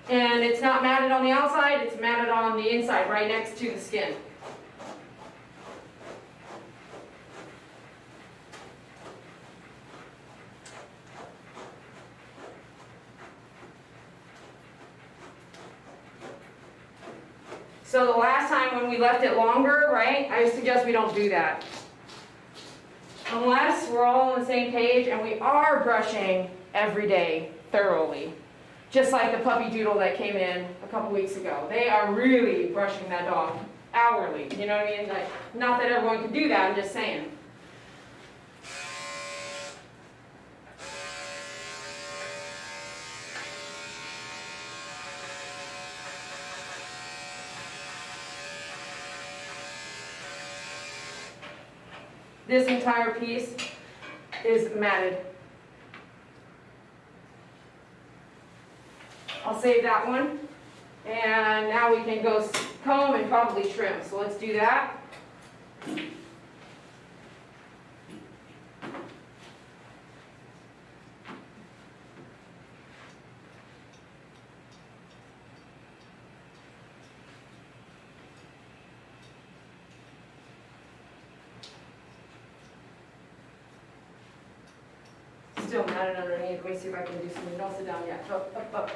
And it's not matted on the outside, it's matted on the inside, right next to the skin. So the last time when we left it longer, right, I suggest we don't do that. Unless we're all on the same page and we are brushing every day thoroughly. Just like the puppy doodle that came in a couple weeks ago. They are really brushing that dog hourly. You know what I mean? Like, not that everyone can do that, I'm just saying. This entire piece is matted. I'll save that one. And now we can go comb and probably trim. So let's do that. Still matted underneath. Let me see if I can do something. Don't sit down yet. Up, up, up.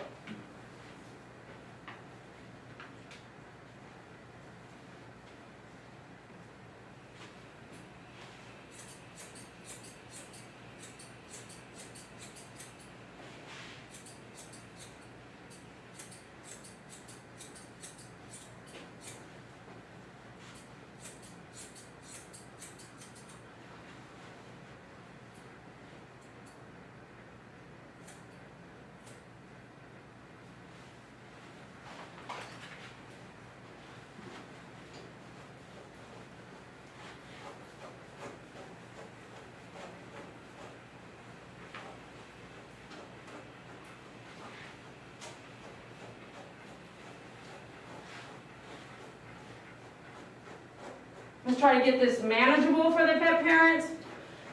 Let's try to get this manageable for the pet parents.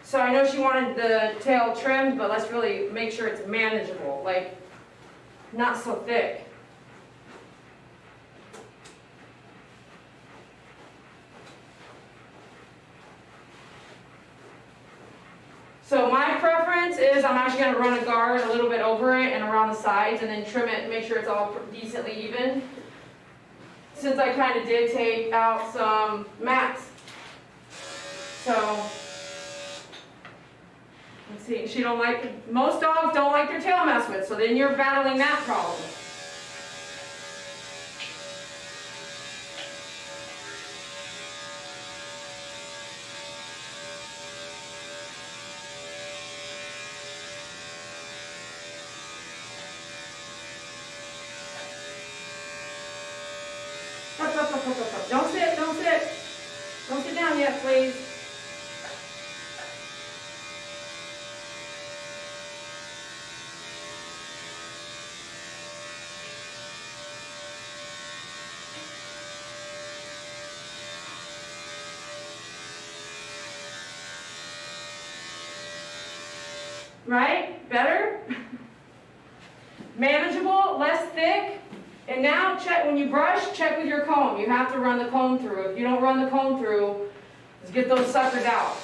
So I know she wanted the tail trimmed, but let's really make sure it's manageable, like not so thick. So my preference is I'm actually going to run a guard a little bit over it and around the sides and then trim it and make sure it's all decently even. Since I kind of did take out some mats. So, let's see, she don't like, most dogs don't like their tail messed with, so then you're battling that problem. Up. Don't sit, don't sit. Don't sit down yet, please. Right? Better? Manageable, less thick. And now check, when you brush, check with your comb. You have to run the comb through. If you don't run the comb through, just get those suckers out.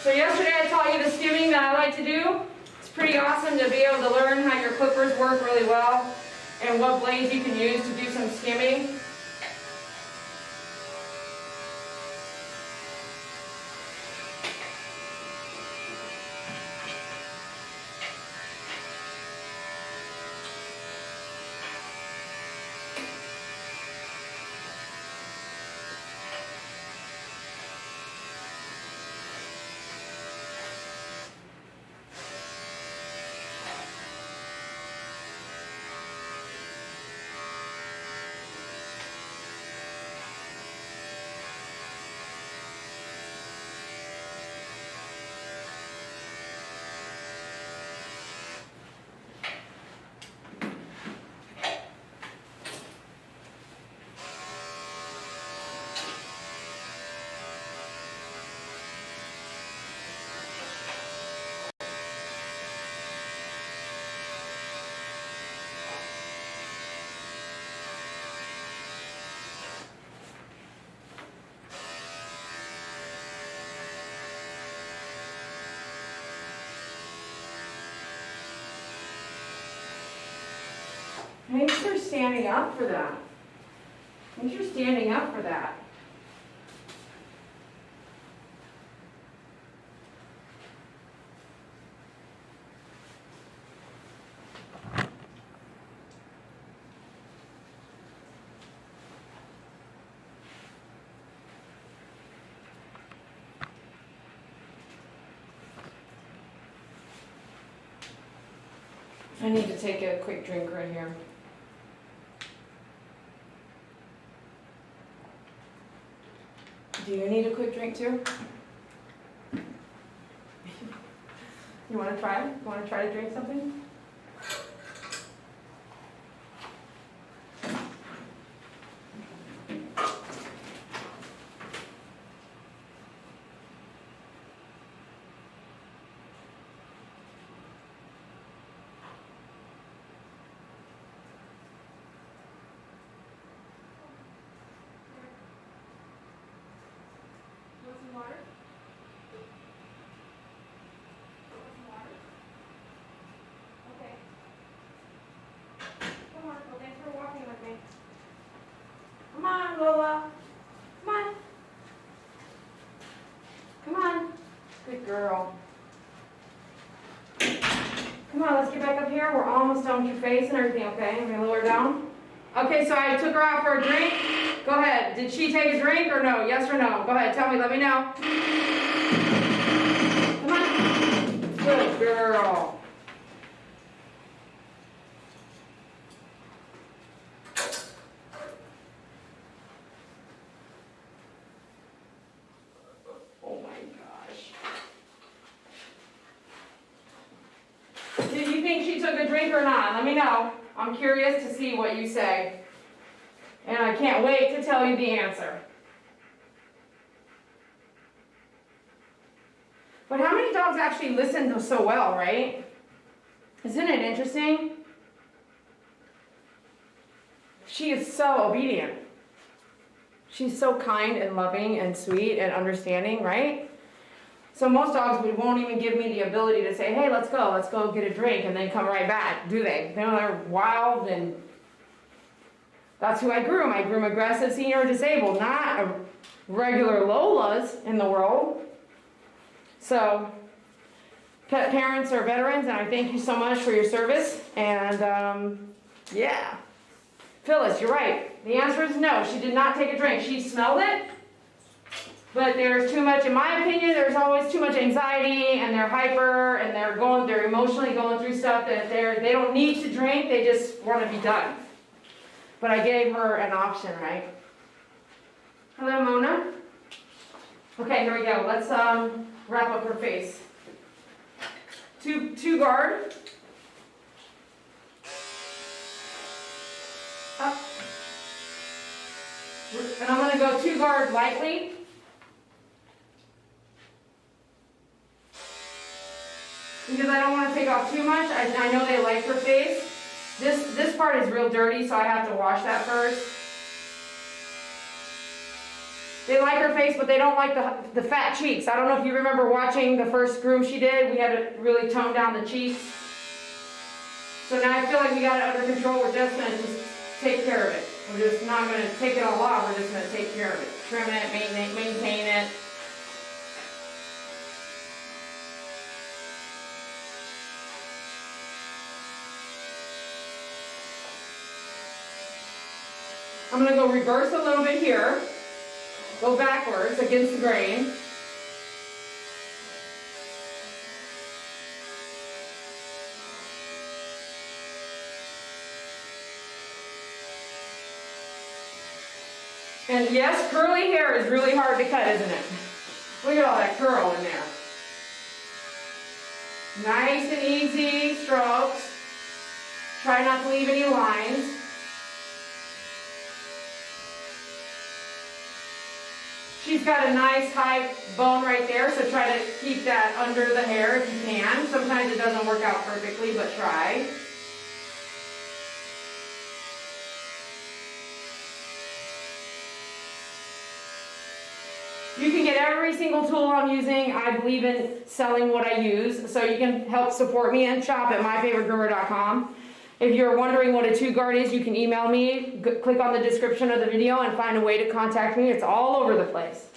So yesterday I taught you the skimming that I like to do. It's pretty awesome to be able to learn how your clippers work really well and what blades you can use to do some skimming. Thanks for standing up for that. Thanks for standing up for that. I need to take a quick drink right here. Do you need a quick drink too? You want to try? You want to try to drink something? Water? Water? Okay. Come on, well, thanks for walking with me. Come on, Lola. Come on. Come on. Good girl. Come on, let's get back up here. We're almost done with your face and everything, okay? I'm gonna lower her down. Okay, so I took her out for a drink. Go ahead. Did she take a drink or no? Yes or no? Go ahead. Tell me. Let me know. Come on. Good girl. Oh my gosh. Do you think she took a drink or not? Let me know. I'm curious to see what you say. And I can't wait to tell you the answer. But how many dogs actually listen so well, right? Isn't it interesting? She is so obedient. She's so kind and loving and sweet and understanding, right? So most dogs won't even give me the ability to say, hey, let's go get a drink, and then come right back, do they? They're wild, and that's who I groom. I groom aggressive, senior, or disabled, not a regular Lolas in the world. So, pet parents are veterans, and I thank you so much for your service. And, yeah. Phyllis, you're right. The answer is no. She did not take a drink. She smelled it, but there's too much, in my opinion, there's always too much anxiety, and they're hyper, and they're emotionally going through stuff that they don't need to drink. They just want to be done. But I gave her an option, right? Hello, Mona. Okay, here we go. Let's wrap up her face. Two guard. Up. And I'm going to go 2 guard lightly. Because I don't want to take off too much. I know they like her face. This part is real dirty, so I have to wash that first. They like her face, but they don't like the fat cheeks. I don't know if you remember watching the first groom she did. We had to really tone down the cheeks. So now I feel like we got it under control. We're just going to just take care of it. We're just not going to take it all off. We're just going to take care of it. Trim it, maintain it. I'm going to go reverse a little bit here. Go backwards against the grain. And yes, curly hair is really hard to cut, isn't it? Look at all that curl in there. Nice and easy strokes. Try not to leave any lines. She's got a nice high bone right there, so try to keep that under the hair if you can. Sometimes it doesn't work out perfectly, but try. You can get every single tool I'm using. I believe in selling what I use, so you can help support me and shop at myfavoritegroomer.com. If you're wondering what a 2-guard is, you can email me, click on the description of the video and find a way to contact me. It's all over the place.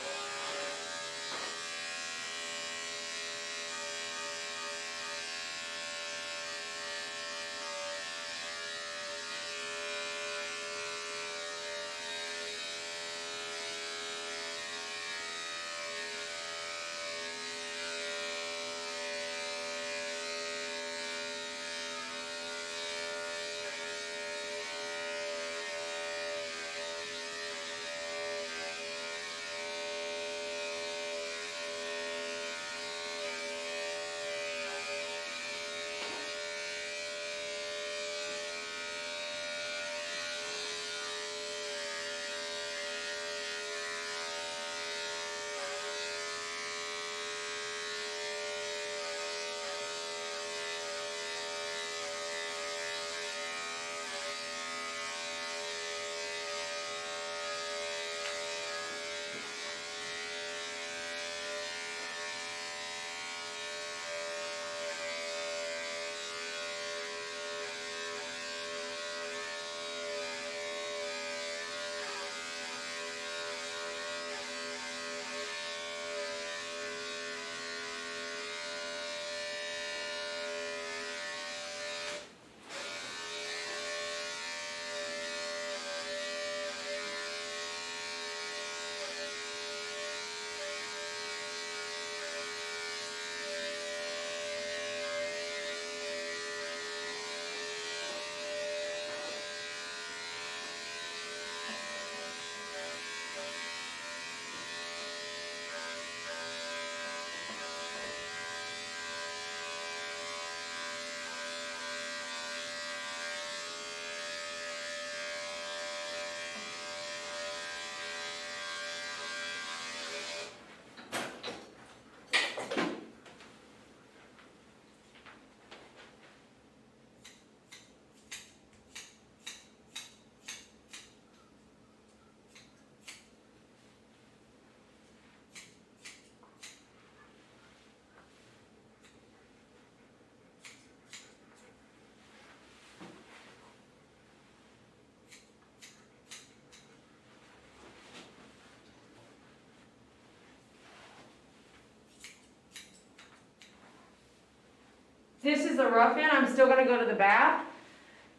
This is the rough end. I'm still gonna go to the bath.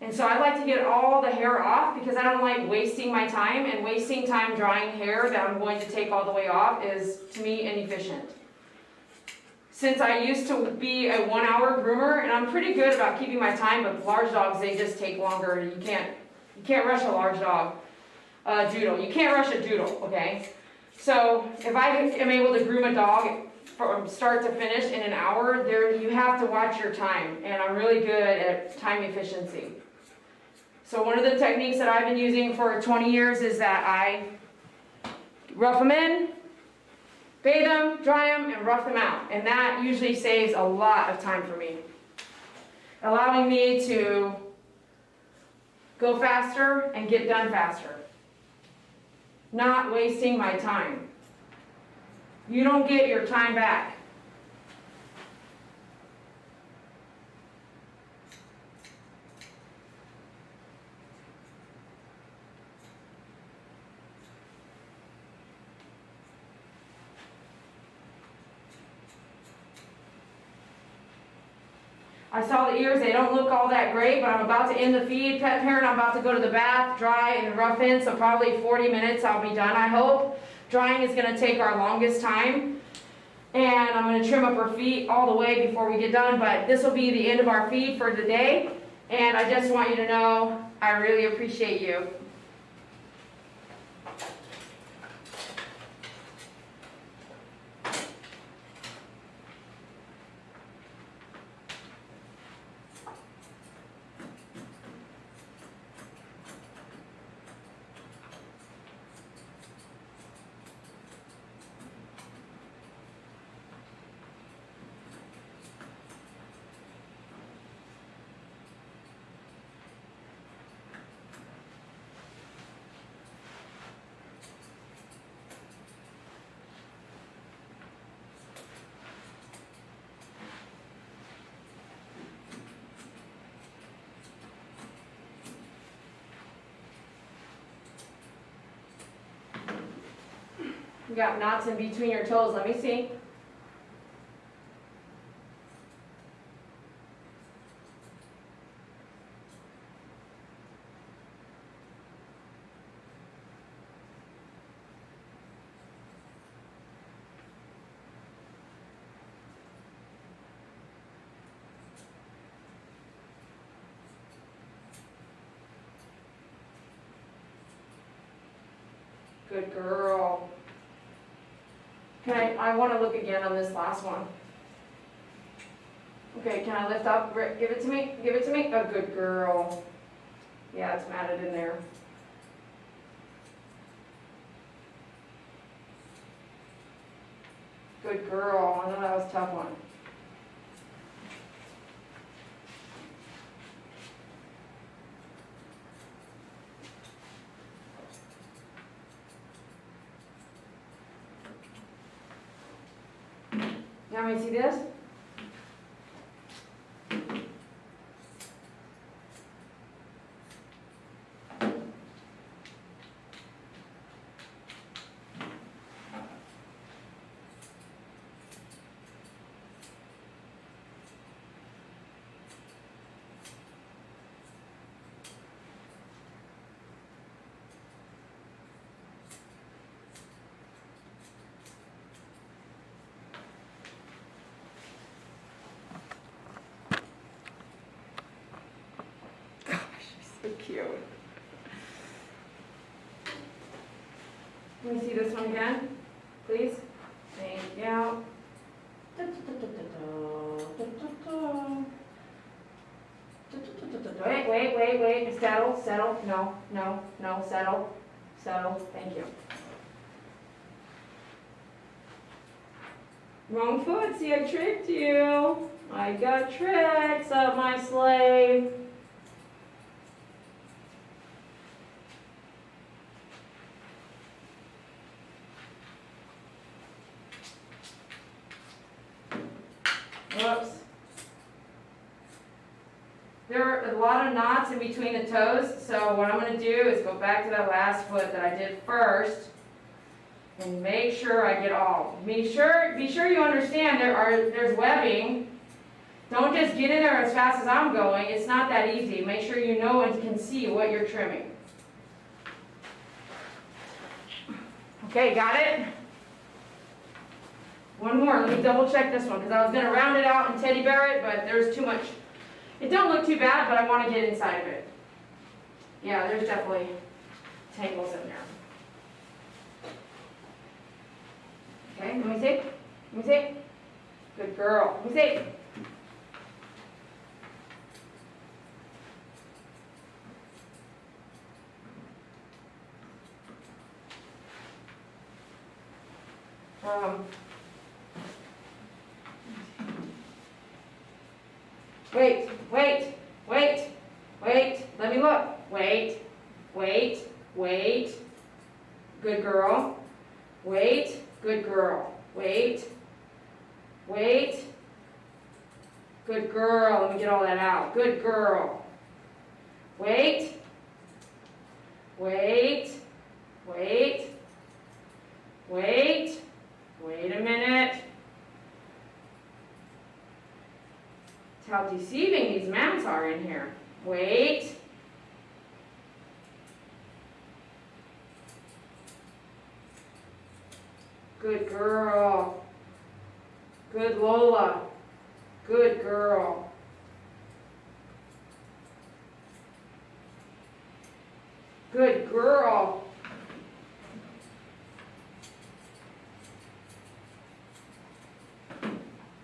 And so I like to get all the hair off because I don't like wasting my time, and wasting time drying hair that I'm going to take all the way off is, to me, inefficient. Since I used to be a 1-hour groomer, and I'm pretty good about keeping my time, but large dogs, they just take longer. You can't rush a large dog doodle. You can't rush a doodle, okay? So if I am able to groom a dog from start to finish in an hour, you have to watch your time, and I'm really good at time efficiency. So one of the techniques that I've been using for 20 years is that I rough them in, bathe them, dry them, and rough them out. And that usually saves a lot of time for me, allowing me to go faster and get done faster, not wasting my time. You don't get your time back. I saw the ears, they don't look all that great, but I'm about to end the feed. Pet parent, I'm about to go to the bath, dry and rough in, so probably 40 minutes I'll be done, I hope. Drying is going to take our longest time. And I'm going to trim up her feet all the way before we get done, but this will be the end of our feed for today. And I just want you to know I really appreciate you. You got knots in between your toes. Let me see. Good girl. I want to look again on this last one. Okay, can I lift up? Rick, give it to me. Give it to me. Oh, good girl. Yeah, it's matted in there. Good girl. I know that was a tough one. You want me to see this? So cute. Let me see this one again, please. Thank you. Wait. Settle. No, settle. Thank you. Wrong foot. See, I tricked you. I got tricks up my sleigh. Whoops. There are a lot of knots in between the toes, so what I'm going to do is go back to that last foot that I did first and make sure I get all. Be sure you understand there's webbing. Don't just get in there as fast as I'm going. It's not that easy. Make sure you know and can see what you're trimming. Okay, got it? One more. Let me double check this one because I was going to round it out and teddy bear it, but there's too much. It don't look too bad, but I want to get inside of it. Yeah, there's definitely tangles in there. Okay, let me see. Let me see. Good girl. Let me see. Wait. Let me look. Wait. Good girl. Wait. Good girl. Wait. Good girl. Let me get all that out. Good girl. Wait. Wait a minute. How deceiving these mounts are in here. Wait. Good girl. Good Lola. Good girl. Good girl.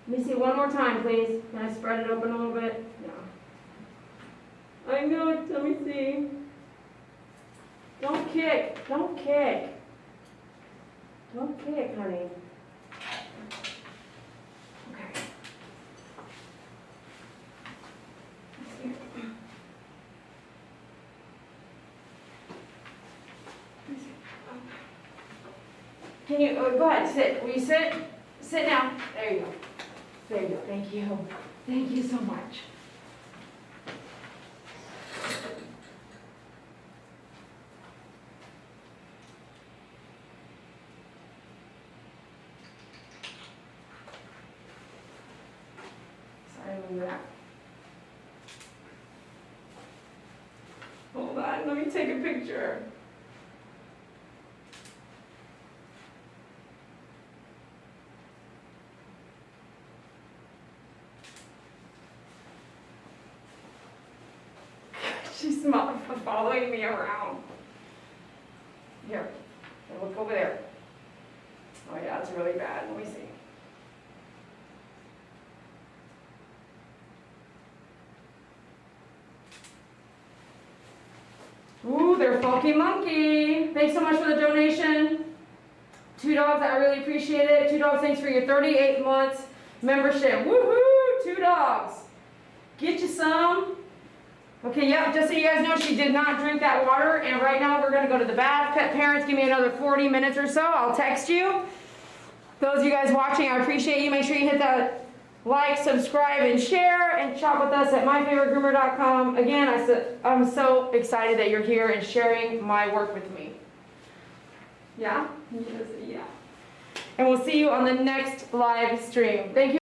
Let me see one more time, please. Can I spread it open a little bit? No. I know it. Let me see. Don't kick. Don't kick, honey. Okay. Can you, go ahead, sit. Will you sit? Sit now. There you go. There you go. Thank you. Thank you so much. Look at that. Hold on, let me take a picture. She's following me around. Here, look over there. Oh yeah, it's really bad. Let me see. Ooh, they're Funky Monkey. Thanks so much for the donation. 2 dogs, I really appreciate it. 2 dogs, thanks for your 38 months membership. Woohoo! 2 dogs. Get you some. Okay, yep, just so you guys know, she did not drink that water, and right now we're going to go to the bath. Pet parents, give me another 40 minutes or so. I'll text you. Those of you guys watching, I appreciate you. Make sure you hit that like, subscribe, and share, and shop with us at myfavoritegroomer.com. Again, I'm so excited that you're here and sharing my work with me. Yeah? Yes, yeah. And we'll see you on the next live stream. Thank you.